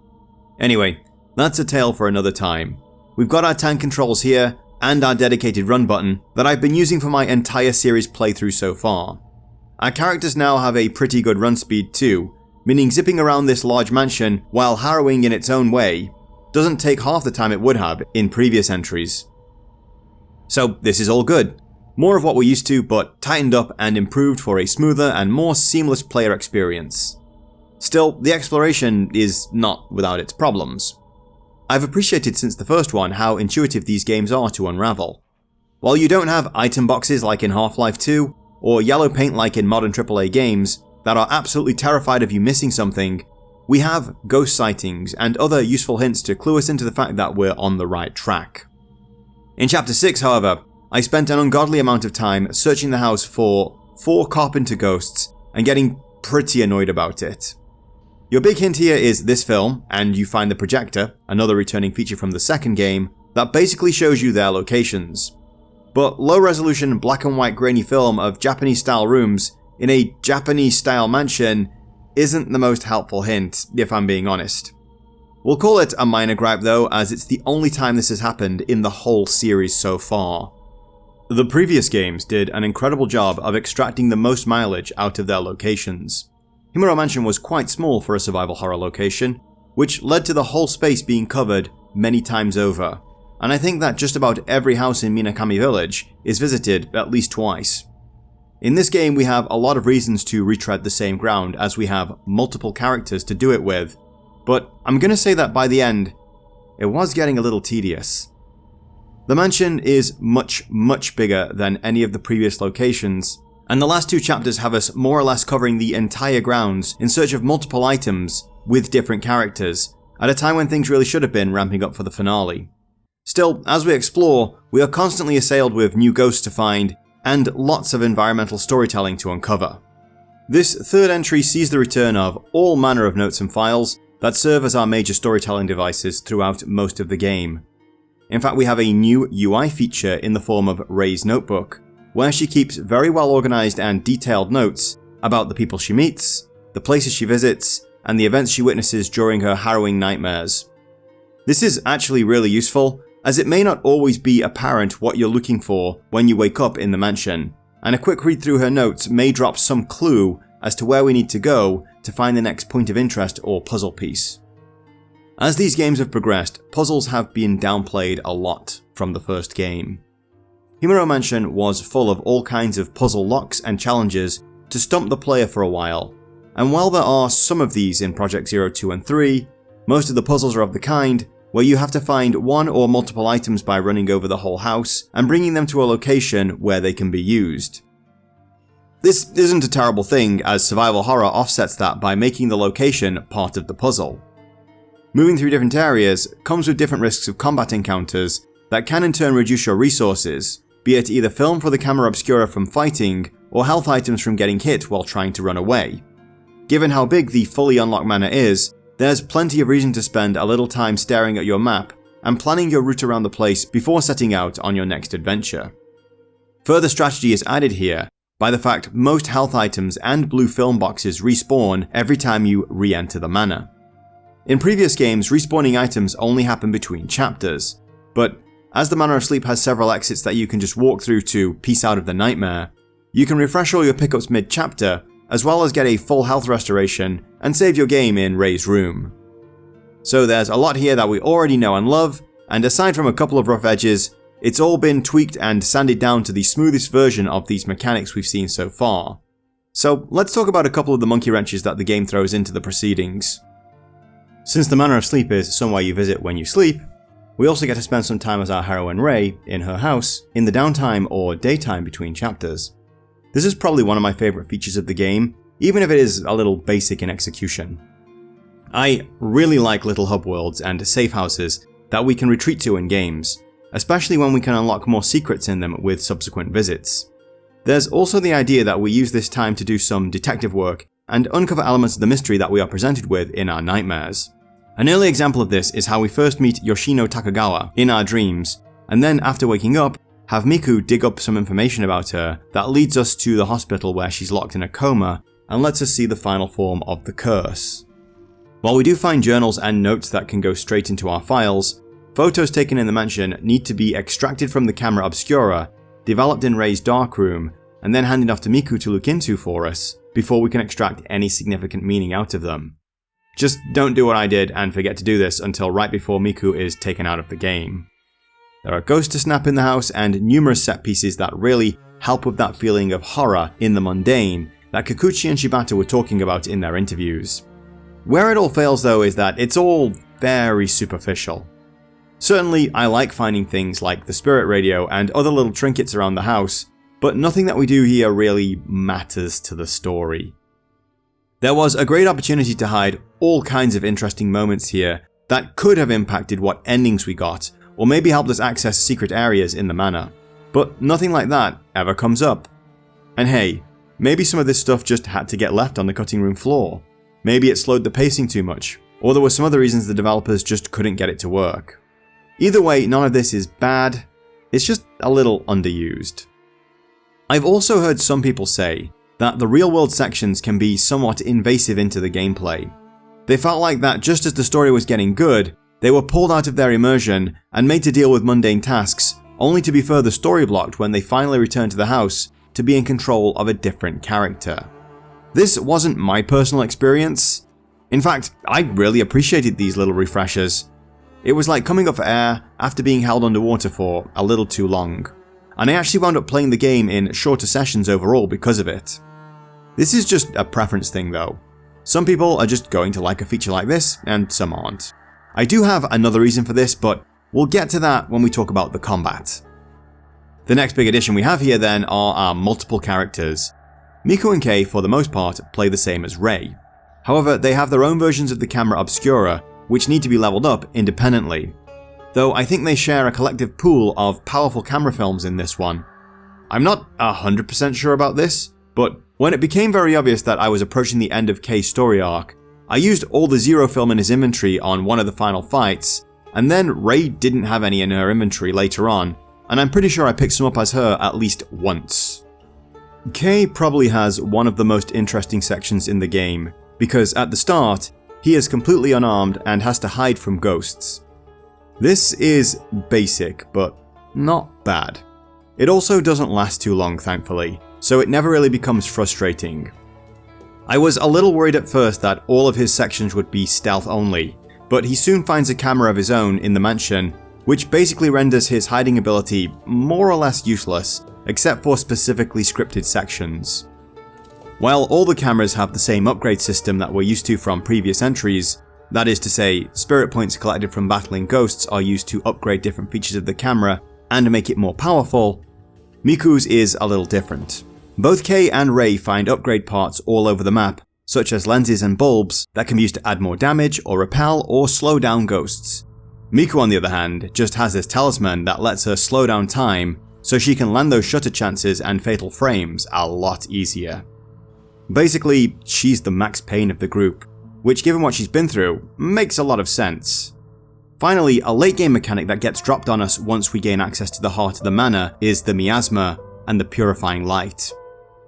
Anyway, that's a tale for another time. We've got our tank controls here, and our dedicated run button that I've been using for my entire series playthrough so far. Our characters now have a pretty good run speed too, meaning zipping around this large mansion, while harrowing in its own way, doesn't take half the time it would have in previous entries. So this is all good. More of what we're used to, but tightened up and improved for a smoother and more seamless player experience. Still, the exploration is not without its problems. I've appreciated since the first one how intuitive these games are to unravel. While you don't have item boxes like in Half-Life 2, or yellow paint like in modern AAA games that are absolutely terrified of you missing something, we have ghost sightings and other useful hints to clue us into the fact that we're on the right track. In Chapter 6, however, I spent an ungodly amount of time searching the house for 4 carpenter ghosts and getting pretty annoyed about it. Your big hint here is this film, and you find the projector, another returning feature from the second game, that basically shows you their locations. But low-resolution black and white grainy film of Japanese-style rooms in a Japanese-style mansion isn't the most helpful hint, if I'm being honest. We'll call it a minor gripe though, as it's the only time this has happened in the whole series so far. The previous games did an incredible job of extracting the most mileage out of their locations. Himuro Mansion was quite small for a survival horror location, which led to the whole space being covered many times over, and I think that just about every house in Minakami Village is visited at least twice. In this game we have a lot of reasons to retread the same ground as we have multiple characters to do it with, but I'm gonna say that by the end, it was getting a little tedious. The mansion is much bigger than any of the previous locations, and the last 2 chapters have us more or less covering the entire grounds in search of multiple items with different characters, at a time when things really should have been ramping up for the finale. Still, as we explore, we are constantly assailed with new ghosts to find and lots of environmental storytelling to uncover. This third entry sees the return of all manner of notes and files that serve as our major storytelling devices throughout most of the game. In fact, we have a new UI feature in the form of Rei's notebook, where she keeps very well organized and detailed notes about the people she meets, the places she visits, and the events she witnesses during her harrowing nightmares. This is actually really useful, as it may not always be apparent what you're looking for when you wake up in the mansion, and a quick read through her notes may drop some clue as to where we need to go to find the next point of interest or puzzle piece. As these games have progressed, puzzles have been downplayed a lot from the first game. Himuro Mansion was full of all kinds of puzzle locks and challenges to stump the player for a while, and while there are some of these in Project Zero, 2 and 3, most of the puzzles are of the kind where you have to find one or multiple items by running over the whole house and bringing them to a location where they can be used. This isn't a terrible thing, as survival horror offsets that by making the location part of the puzzle. Moving through different areas comes with different risks of combat encounters that can in turn reduce your resources, be it either film for the Camera Obscura from fighting or health items from getting hit while trying to run away. Given how big the fully unlocked manor is, there's plenty of reason to spend a little time staring at your map and planning your route around the place before setting out on your next adventure. Further strategy is added here by the fact most health items and blue film boxes respawn every time you re-enter the manor. In previous games, respawning items only happen between chapters, but as the Manor of Sleep has several exits that you can just walk through to peace out of the nightmare, you can refresh all your pickups mid-chapter, as well as get a full health restoration and save your game in Rei's room. So there's a lot here that we already know and love, and aside from a couple of rough edges, it's all been tweaked and sanded down to the smoothest version of these mechanics we've seen so far. So let's talk about a couple of the monkey wrenches that the game throws into the proceedings. Since the Manor of Sleep is somewhere you visit when you sleep, we also get to spend some time as our heroine Rei in her house in the downtime or daytime between chapters. This is probably one of my favourite features of the game, even if it is a little basic in execution. I really like little hub worlds and safe houses that we can retreat to in games, especially when we can unlock more secrets in them with subsequent visits. There's also the idea that we use this time to do some detective work and uncover elements of the mystery that we are presented with in our nightmares. An early example of this is how we first meet Yoshino Takagawa in our dreams, and then after waking up, have Miku dig up some information about her that leads us to the hospital where she's locked in a coma and lets us see the final form of the curse. While we do find journals and notes that can go straight into our files, photos taken in the mansion need to be extracted from the Camera Obscura, developed in Rei's darkroom, and then handed off to Miku to look into for us, before we can extract any significant meaning out of them. Just don't do what I did and forget to do this until right before Miku is taken out of the game. There are ghosts to snap in the house and numerous set pieces that really help with that feeling of horror in the mundane that Kikuchi and Shibata were talking about in their interviews. Where it all fails though is that it's all very superficial. Certainly I like finding things like the spirit radio and other little trinkets around the house, but nothing that we do here really matters to the story. There was a great opportunity to hide all kinds of interesting moments here that could have impacted what endings we got, or maybe helped us access secret areas in the manor, but nothing like that ever comes up. And hey, maybe some of this stuff just had to get left on the cutting room floor. Maybe it slowed the pacing too much, or there were some other reasons the developers just couldn't get it to work. Either way, none of this is bad, it's just a little underused. I've also heard some people say that the real-world sections can be somewhat invasive into the gameplay. They felt like that just as the story was getting good, they were pulled out of their immersion and made to deal with mundane tasks, only to be further story-blocked when they finally returned to the house to be in control of a different character. This wasn't my personal experience. In fact, I really appreciated these little refreshers. It was like coming up for air after being held underwater for a little too long. And I actually wound up playing the game in shorter sessions overall because of it. This is just a preference thing though. Some people are just going to like a feature like this, and some aren't. I do have another reason for this, but we'll get to that when we talk about the combat. The next big addition we have here then are our multiple characters. Miku and Kei, for the most part, play the same as Rei. However, they have their own versions of the Camera Obscura, which need to be leveled up independently. Though I think they share a collective pool of powerful camera films in this one. I'm not 100% sure about this, But when it became very obvious that I was approaching the end of Kei's story arc, I used all the Zero film in his inventory on one of the final fights, and then Rei didn't have any in her inventory later on, and I'm pretty sure I picked some up as her at least once. Kei probably has one of the most interesting sections in the game, because at the start, he is completely unarmed and has to hide from ghosts. This is basic, but not bad. It also doesn't last too long, thankfully, so it never really becomes frustrating. I was a little worried at first that all of his sections would be stealth only, but he soon finds a camera of his own in the mansion, which basically renders his hiding ability more or less useless, except for specifically scripted sections. While all the cameras have the same upgrade system that we're used to from previous entries, that is to say, spirit points collected from battling ghosts are used to upgrade different features of the camera and make it more powerful, Miku's is a little different. Both Kei and Rei find upgrade parts all over the map, such as lenses and bulbs that can be used to add more damage or repel or slow down ghosts. Miku, on the other hand, just has this talisman that lets her slow down time so she can land those shutter chances and fatal frames a lot easier. Basically, she's the Max Payne of the group, which given what she's been through, makes a lot of sense. Finally, a late game mechanic that gets dropped on us once we gain access to the heart of the Manor is the miasma and the purifying light.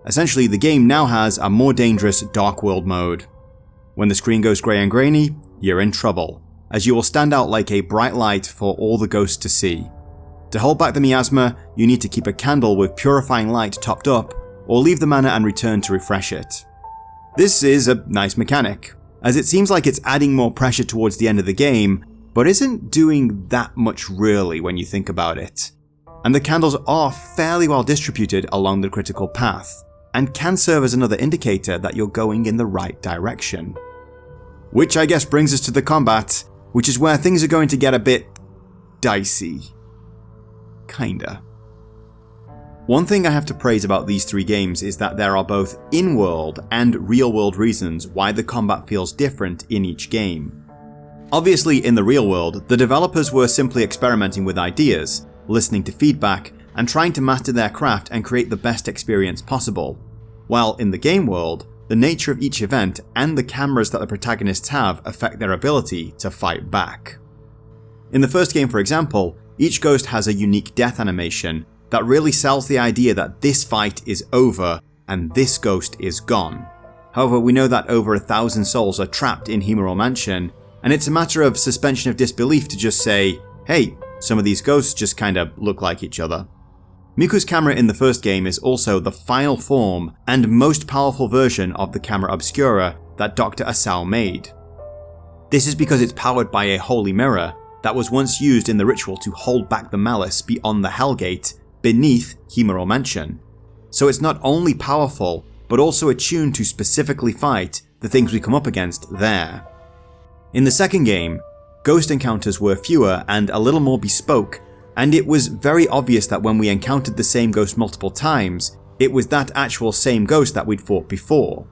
Essentially, the game now has a more dangerous Dark World mode. When the screen goes grey and grainy, you're in trouble, as you will stand out like a bright light for all the ghosts to see. To hold back the miasma, you need to keep a candle with purifying light topped up, or leave the Manor and return to refresh it. This is a nice mechanic, as it seems like it's adding more pressure towards the end of the game, but isn't doing that much really when you think about it. And the candles are fairly well distributed along the critical path, and can serve as another indicator that you're going in the right direction. Which I guess brings us to the combat, which is where things are going to get a bit dicey. Kinda. One thing I have to praise about these three games is that there are both in-world and real-world reasons why the combat feels different in each game. Obviously, in the real world, the developers were simply experimenting with ideas, listening to feedback, and trying to master their craft and create the best experience possible. While in the game world, the nature of each event and the cameras that the protagonists have affect their ability to fight back. In the first game, for example, each ghost has a unique death animation that really sells the idea that this fight is over and this ghost is gone. However, we know that over 1,000 souls are trapped in Himuro Mansion, and it's a matter of suspension of disbelief to just say, hey, some of these ghosts just kinda look like each other. Miku's camera in the first game is also the final form and most powerful version of the Camera Obscura that Dr. Asao made. This is because it's powered by a holy mirror that was once used in the ritual to hold back the malice beyond the Hellgate beneath Himuro Mansion. So it's not only powerful, but also attuned to specifically fight the things we come up against there. In the second game, ghost encounters were fewer and a little more bespoke, and it was very obvious that when we encountered the same ghost multiple times, it was that actual same ghost that we'd fought before.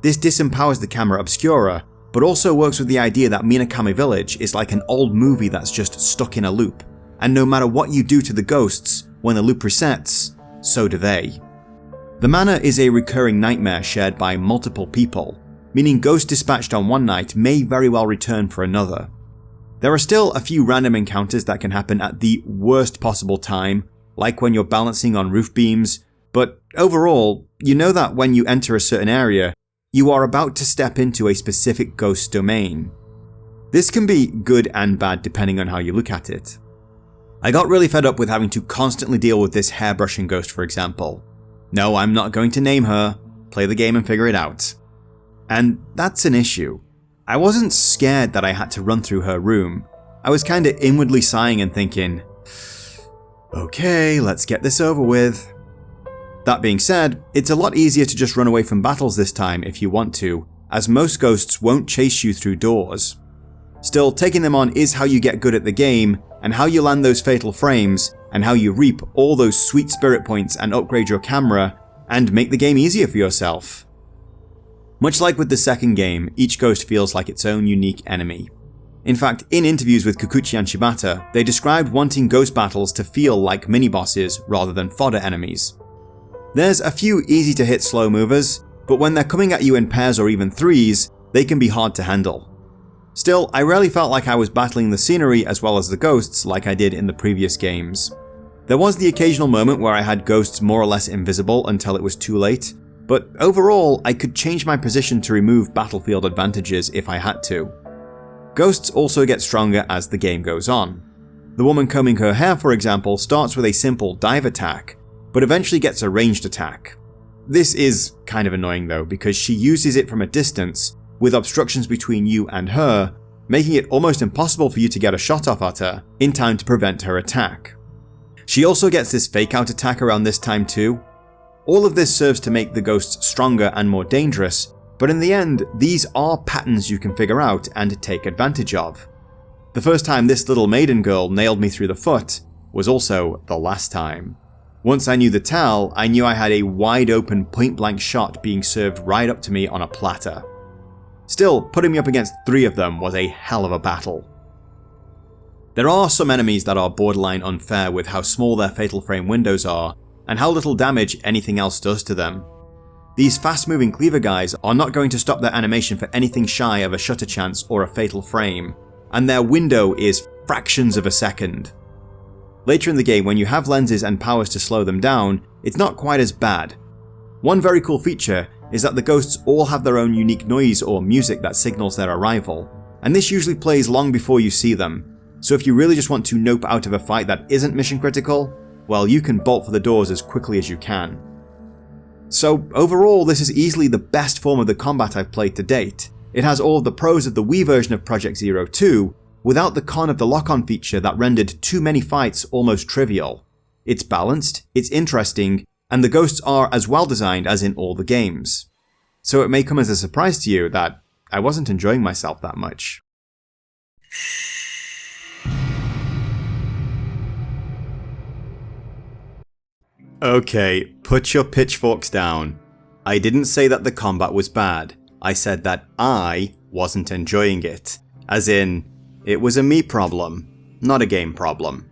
This disempowers the Camera Obscura, but also works with the idea that Minakami Village is like an old movie that's just stuck in a loop, and no matter what you do to the ghosts, when the loop resets, so do they. The Manor is a recurring nightmare shared by multiple people, meaning ghosts dispatched on one night may very well return for another. There are still a few random encounters that can happen at the worst possible time, like when you're balancing on roof beams, but overall, you know that when you enter a certain area, you are about to step into a specific ghost domain. This can be good and bad depending on how you look at it. I got really fed up with having to constantly deal with this hairbrushing ghost, for example. No, I'm not going to name her, play the game and figure it out. And that's an issue. I wasn't scared that I had to run through her room. I was kinda inwardly sighing and thinking, okay, let's get this over with. That being said, it's a lot easier to just run away from battles this time if you want to, as most ghosts won't chase you through doors. Still, taking them on is how you get good at the game, and how you land those fatal frames, and how you reap all those sweet spirit points and upgrade your camera, and make the game easier for yourself. Much like with the second game, each ghost feels like its own unique enemy. In fact, in interviews with Kikuchi and Shibata, they described wanting ghost battles to feel like mini-bosses rather than fodder enemies. There's a few easy to hit slow movers, but when they're coming at you in pairs or even threes, they can be hard to handle. Still, I rarely felt like I was battling the scenery as well as the ghosts like I did in the previous games. There was the occasional moment where I had ghosts more or less invisible until it was too late, but overall I could change my position to remove battlefield advantages if I had to. Ghosts also get stronger as the game goes on. The woman combing her hair, for example, starts with a simple dive attack, but eventually gets a ranged attack. This is kind of annoying though, because she uses it from a distance, with obstructions between you and her, making it almost impossible for you to get a shot off at her in time to prevent her attack. She also gets this fake out attack around this time too. All of this serves to make the ghosts stronger and more dangerous, but in the end, these are patterns you can figure out and take advantage of. The first time this little maiden girl nailed me through the foot was also the last time. Once I knew the tell, I knew I had a wide open point blank shot being served right up to me on a platter. Still, putting me up against 3 of them was a hell of a battle. There are some enemies that are borderline unfair with how small their fatal frame windows are and how little damage anything else does to them. These fast moving cleaver guys are not going to stop their animation for anything shy of a shutter chance or a fatal frame, and their window is fractions of a second. Later in the game, when you have lenses and powers to slow them down, it's not quite as bad. One very cool feature is that the ghosts all have their own unique noise or music that signals their arrival, and this usually plays long before you see them, so if you really just want to nope out of a fight that isn't mission critical, well, you can bolt for the doors as quickly as you can. So overall, this is easily the best form of the combat I've played to date. It has all of the pros of the Wii version of Project Zero 2, without the con of the lock-on feature that rendered too many fights almost trivial. It's balanced, it's interesting, and the ghosts are as well designed as in all the games. So it may come as a surprise to you that I wasn't enjoying myself that much. Okay, put your pitchforks down. I didn't say that the combat was bad. I said that I wasn't enjoying it. As in, it was a me problem, not a game problem.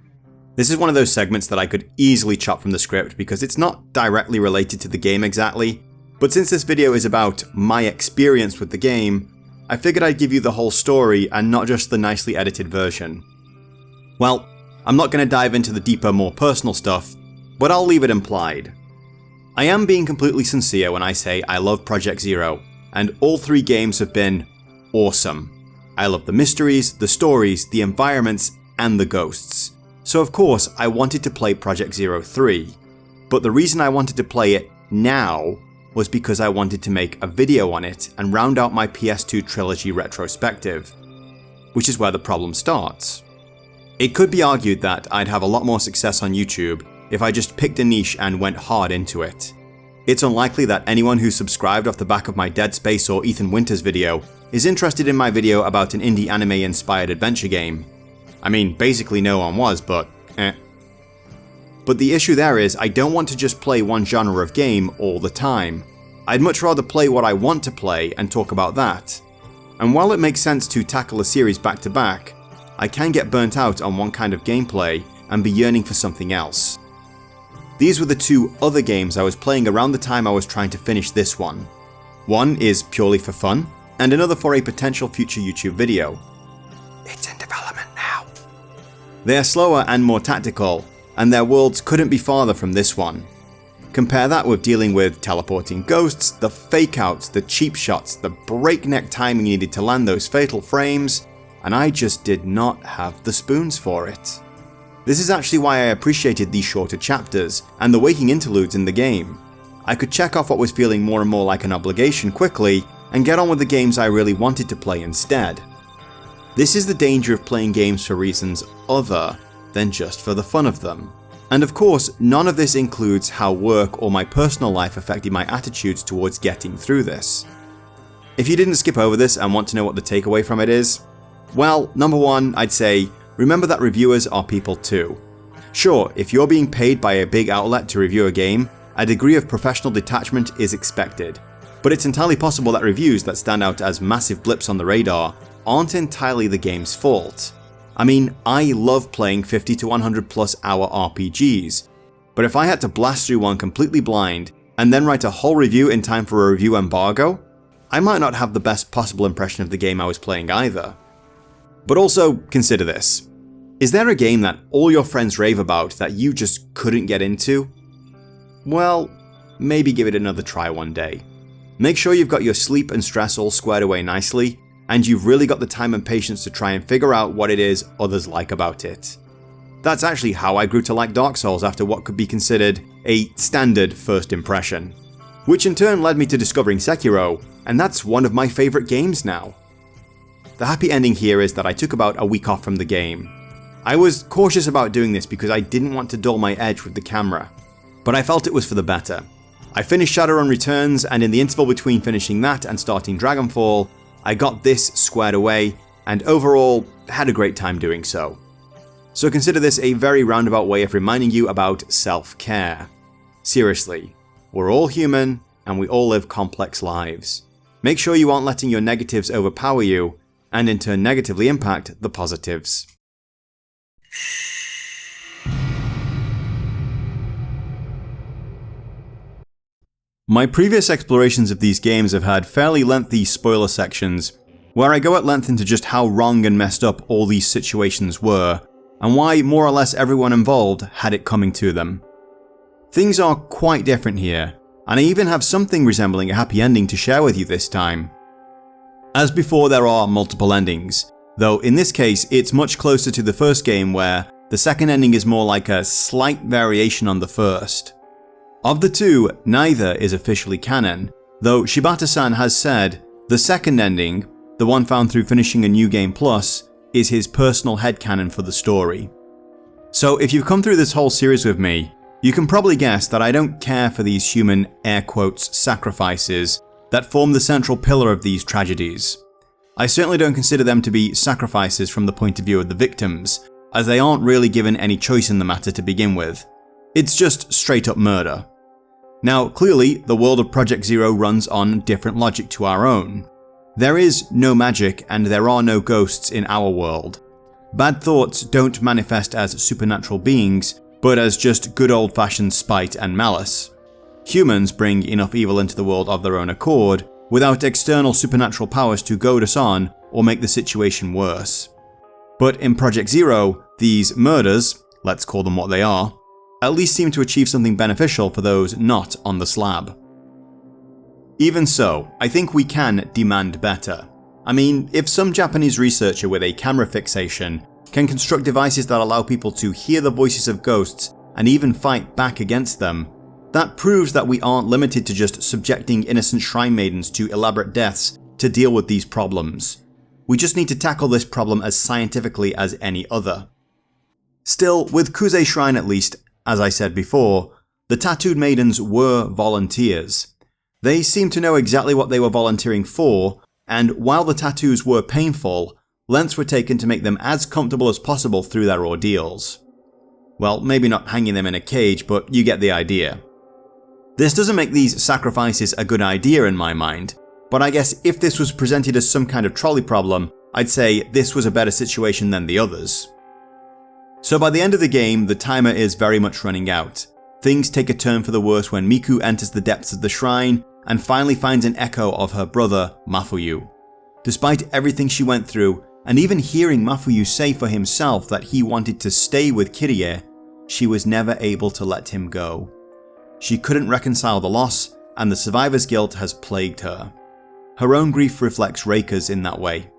This is one of those segments that I could easily chop from the script because it's not directly related to the game exactly, but since this video is about my experience with the game, I figured I'd give you the whole story and not just the nicely edited version. Well, I'm not going to dive into the deeper, more personal stuff, but I'll leave it implied. I am being completely sincere when I say I love Project Zero, and all 3 games have been awesome. I love the mysteries, the stories, the environments, and the ghosts. So of course I wanted to play Project Zero 3, but the reason I wanted to play it now was because I wanted to make a video on it and round out my PS2 trilogy retrospective, which is where the problem starts. It could be argued that I'd have a lot more success on YouTube if I just picked a niche and went hard into it. It's unlikely that anyone who subscribed off the back of my Dead Space or Ethan Winters video is interested in my video about an indie anime inspired adventure game. I mean, basically no one was, but eh. But the issue there is I don't want to just play one genre of game all the time. I'd much rather play what I want to play and talk about that. And while it makes sense to tackle a series back to back, I can get burnt out on one kind of gameplay and be yearning for something else. These were the 2 other games I was playing around the time I was trying to finish this one. One is purely for fun, and another for a potential future YouTube video. It's in development now. They are slower and more tactical, and their worlds couldn't be farther from this one. Compare that with dealing with teleporting ghosts, the fake outs, the cheap shots, the breakneck timing needed to land those fatal frames, and I just did not have the spoons for it. This is actually why I appreciated these shorter chapters and the waking interludes in the game. I could check off what was feeling more and more like an obligation quickly and get on with the games I really wanted to play instead. This is the danger of playing games for reasons other than just for the fun of them. And of course, none of this includes how work or my personal life affected my attitudes towards getting through this. If you didn't skip over this and want to know what the takeaway from it is, well, number 1, I'd say, remember that reviewers are people too. Sure, if you're being paid by a big outlet to review a game, a degree of professional detachment is expected. But it's entirely possible that reviews that stand out as massive blips on the radar aren't entirely the game's fault. I mean, I love playing 50 to 100 plus hour RPGs, but if I had to blast through one completely blind and then write a whole review in time for a review embargo, I might not have the best possible impression of the game I was playing either. But also, consider this. Is there a game that all your friends rave about that you just couldn't get into? Well, maybe give it another try one day. Make sure you've got your sleep and stress all squared away nicely, and you've really got the time and patience to try and figure out what it is others like about it. That's actually how I grew to like Dark Souls after what could be considered a standard first impression. Which in turn led me to discovering Sekiro, and that's one of my favourite games now. The happy ending here is that I took about a week off from the game. I was cautious about doing this because I didn't want to dull my edge with the camera, but I felt it was for the better. I finished Shadowrun Returns, and in the interval between finishing that and starting Dragonfall, I got this squared away, and overall had a great time doing so. So consider this a very roundabout way of reminding you about self-care. Seriously, we're all human, and we all live complex lives. Make sure you aren't letting your negatives overpower you, and in turn negatively impact the positives. My previous explorations of these games have had fairly lengthy spoiler sections, where I go at length into just how wrong and messed up all these situations were, and why more or less everyone involved had it coming to them. Things are quite different here, and I even have something resembling a happy ending to share with you this time. As before, there are multiple endings, though in this case it's much closer to the first game where the second ending is more like a slight variation on the first. Of the two, neither is officially canon, though Shibata-san has said the second ending, the one found through finishing a New Game Plus, is his personal headcanon for the story. So if you've come through this whole series with me, you can probably guess that I don't care for these human air quotes sacrifices that form the central pillar of these tragedies. I certainly don't consider them to be sacrifices from the point of view of the victims, as they aren't really given any choice in the matter to begin with. It's just straight up murder. Now, clearly, the world of Project Zero runs on different logic to our own. There is no magic and there are no ghosts in our world. Bad thoughts don't manifest as supernatural beings, but as just good old-fashioned spite and malice. Humans bring enough evil into the world of their own accord, without external supernatural powers to goad us on or make the situation worse. But in Project Zero, these murders, let's call them what they are, at least seem to achieve something beneficial for those not on the slab. Even so, I think we can demand better. I mean, if some Japanese researcher with a camera fixation can construct devices that allow people to hear the voices of ghosts and even fight back against them, that proves that we aren't limited to just subjecting innocent shrine maidens to elaborate deaths to deal with these problems. We just need to tackle this problem as scientifically as any other. Still, with Kuze Shrine at least, as I said before, the tattooed maidens were volunteers. They seemed to know exactly what they were volunteering for, and while the tattoos were painful, lengths were taken to make them as comfortable as possible through their ordeals. Well, maybe not hanging them in a cage, but you get the idea. This doesn't make these sacrifices a good idea in my mind, but I guess if this was presented as some kind of trolley problem, I'd say this was a better situation than the others. So by the end of the game, the timer is very much running out. Things take a turn for the worse when Miku enters the depths of the shrine and finally finds an echo of her brother, Mafuyu. Despite everything she went through, and even hearing Mafuyu say for himself that he wanted to stay with Kirie, she was never able to let him go. She couldn't reconcile the loss, and the survivor's guilt has plagued her. Her own grief reflects Reika's in that way.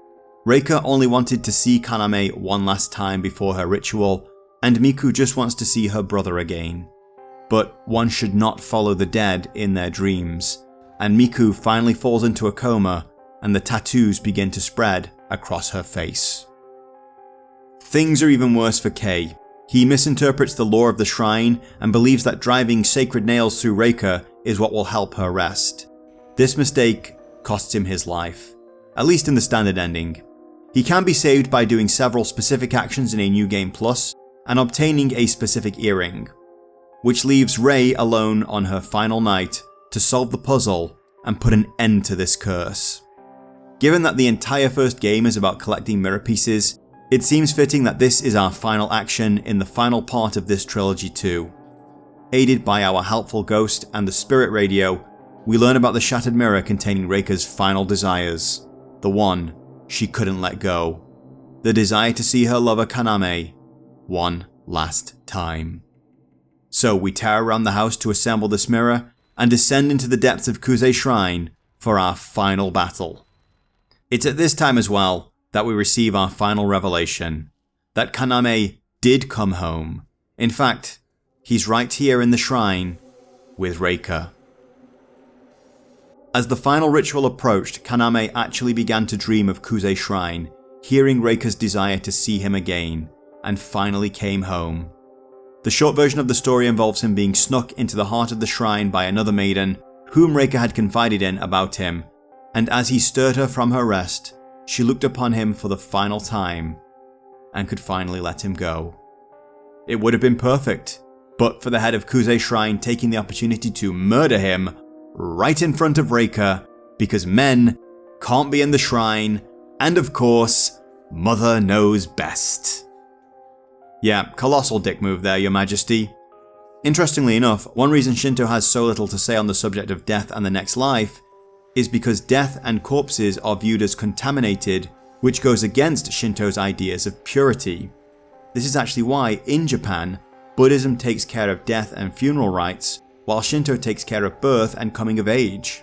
Reika only wanted to see Kaname one last time before her ritual, and Miku just wants to see her brother again. But one should not follow the dead in their dreams, and Miku finally falls into a coma, and the tattoos begin to spread across her face. Things are even worse for Kei. He misinterprets the lore of the shrine and believes that driving sacred nails through Reika is what will help her rest. This mistake costs him his life, at least in the standard ending. He can be saved by doing several specific actions in a New Game Plus and obtaining a specific earring, which leaves Rei alone on her final night to solve the puzzle and put an end to this curse. Given that the entire first game is about collecting mirror pieces, it seems fitting that this is our final action in the final part of this trilogy too. aided by our helpful ghost and the spirit radio, we learn about the shattered mirror containing Reika's final desires, the one she couldn't let go, the desire to see her lover Kaname one last time. So we tear around the house to assemble this mirror and descend into the depths of Kusei Shrine for our final battle. It's at this time as well that we receive our final revelation, that Kaname did come home. In fact, he's right here in the shrine with Reika. As the final ritual approached, Kaname actually began to dream of Kusei Shrine, hearing Reika's desire to see him again, and finally came home. The short version of the story involves him being snuck into the heart of the shrine by another maiden, whom Reika had confided in about him, and as he stirred her from her rest, she looked upon him for the final time, and could finally let him go. It would have been perfect, but for the head of Kusei Shrine taking the opportunity to murder him right in front of Reika, because men can't be in the shrine, and of course, Mother knows best. Yeah, colossal dick move there, Your Majesty. Interestingly enough, one reason Shinto has so little to say on the subject of death and the next life is because death and corpses are viewed as contaminated, which goes against Shinto's ideas of purity. This is actually why, in Japan, Buddhism takes care of death and funeral rites, while Shinto takes care of birth and coming of age.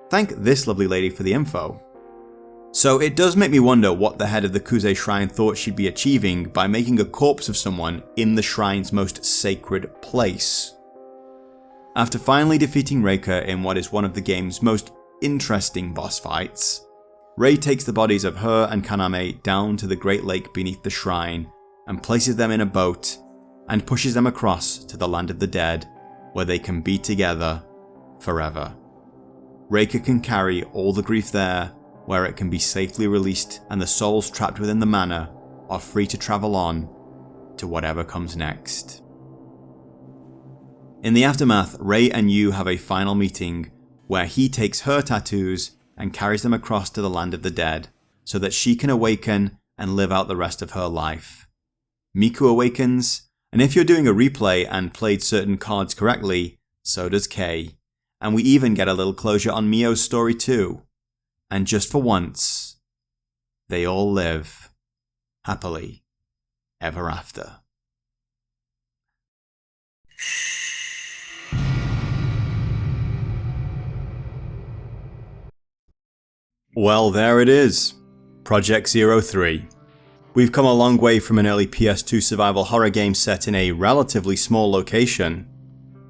Thank this lovely lady for the info. So it does make me wonder what the head of the Kusei Shrine thought she'd be achieving by making a corpse of someone in the shrine's most sacred place. After finally defeating Reika in what is one of the game's most interesting boss fights, Rei takes the bodies of her and Kaname down to the Great Lake beneath the shrine and places them in a boat and pushes them across to the land of the dead, where they can be together forever. Reika can carry all the grief there, where it can be safely released, and the souls trapped within the manor are free to travel on to whatever comes next. In the aftermath, Rei and Yu have a final meeting where he takes her tattoos and carries them across to the land of the dead so that she can awaken and live out the rest of her life. Miku awakens, and if you're doing a replay and played certain cards correctly, so does Kei. And we even get a little closure on Mio's story too. And just for once, they all live happily ever after. Well, there it is. Project 03. We've come a long way from an early PS2 survival horror game set in a relatively small location.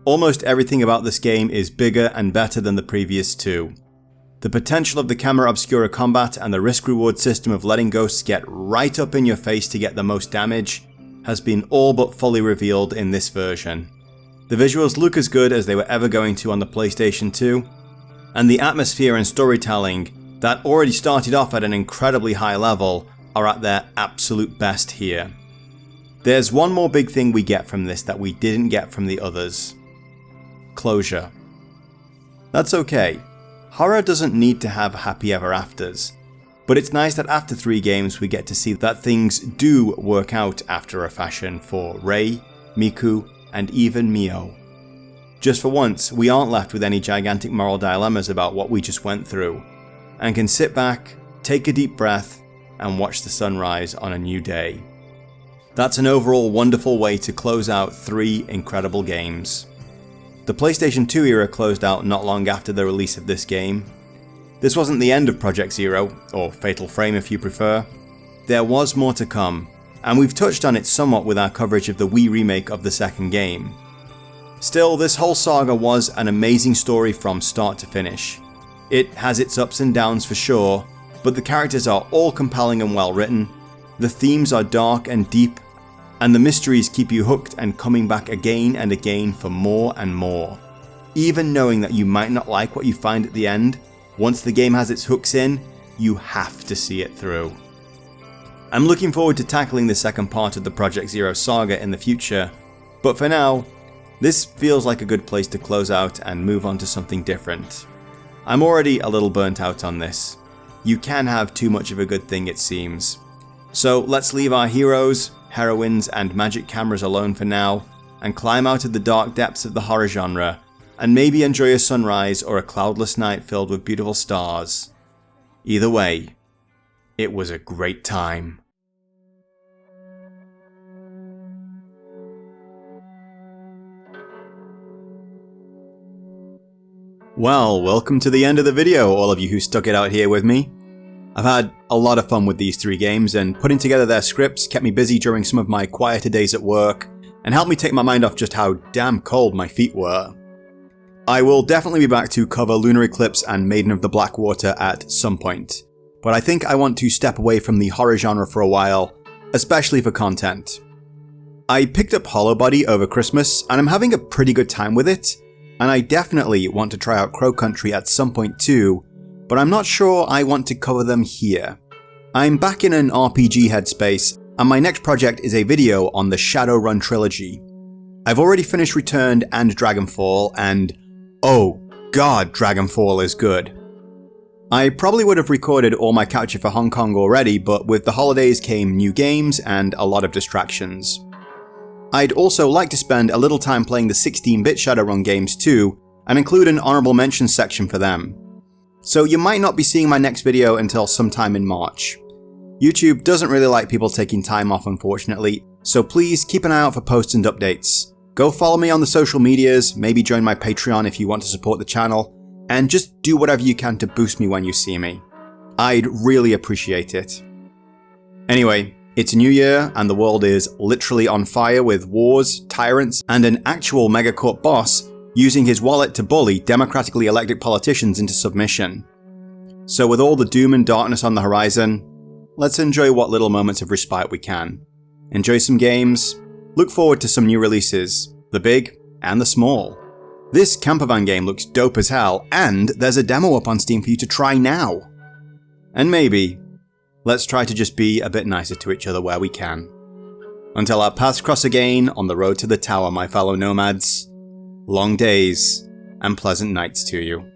Almost everything about this game is bigger and better than the previous two. The potential of the Camera Obscura combat and the risk-reward system of letting ghosts get right up in your face to get the most damage has been all but fully revealed in this version. The visuals look as good as they were ever going to on the PlayStation 2, and the atmosphere and storytelling that already started off at an incredibly high level are at their absolute best here. There's one more big thing we get from this that we didn't get from the others. Closure. That's okay. Horror doesn't need to have happy ever afters, but it's nice that after 3 games we get to see that things do work out after a fashion for Rei, Miku, and even Mio. Just for once, we aren't left with any gigantic moral dilemmas about what we just went through, and can sit back, take a deep breath, and watch the sunrise on a new day. That's an overall wonderful way to close out 3 incredible games. The PlayStation 2 era closed out not long after the release of this game. This wasn't the end of Project Zero, or Fatal Frame if you prefer. There was more to come, and we've touched on it somewhat with our coverage of the Wii remake of the second game. Still, this whole saga was an amazing story from start to finish. It has its ups and downs for sure, but the characters are all compelling and well written, the themes are dark and deep, and the mysteries keep you hooked and coming back again and again for more and more. Even knowing that you might not like what you find at the end, once the game has its hooks in, you have to see it through. I'm looking forward to tackling the second part of the Project Zero saga in the future, but for now, this feels like a good place to close out and move on to something different. I'm already a little burnt out on this. You can have too much of a good thing, it seems. So let's leave our heroes, heroines, and magic cameras alone for now, and climb out of the dark depths of the horror genre, and maybe enjoy a sunrise or a cloudless night filled with beautiful stars. Either way, it was a great time. Well, welcome to the end of the video, all of you who stuck it out here with me. I've had a lot of fun with these 3 games, and putting together their scripts kept me busy during some of my quieter days at work, and helped me take my mind off just how damn cold my feet were. I will definitely be back to cover Lunar Eclipse and Maiden of the Blackwater at some point, but I think I want to step away from the horror genre for a while, especially for content. I picked up Hollow Body over Christmas, and I'm having a pretty good time with it, and I definitely want to try out Crow Country at some point too, but I'm not sure I want to cover them here. I'm back in an RPG headspace, and my next project is a video on the Shadowrun trilogy. I've already finished Returned and Dragonfall, and oh god, Dragonfall is good. I probably would have recorded all my capture for Hong Kong already, but with the holidays came new games and a lot of distractions. I'd also like to spend a little time playing the 16-bit Shadowrun games too, and include an honorable mentions section for them. So you might not be seeing my next video until sometime in March. YouTube doesn't really like people taking time off, unfortunately, so please keep an eye out for posts and updates. Go follow me on the social medias, maybe join my Patreon if you want to support the channel, and just do whatever you can to boost me when you see me. I'd really appreciate it. Anyway, it's a new year, and the world is literally on fire with wars, tyrants, and an actual megacorp boss using his wallet to bully democratically elected politicians into submission. So with all the doom and darkness on the horizon, let's enjoy what little moments of respite we can. Enjoy some games, look forward to some new releases, the big and the small. This campervan game looks dope as hell, and there's a demo up on Steam for you to try now. And maybe, let's try to just be a bit nicer to each other where we can. Until our paths cross again on the road to the tower, my fellow nomads, long days and pleasant nights to you.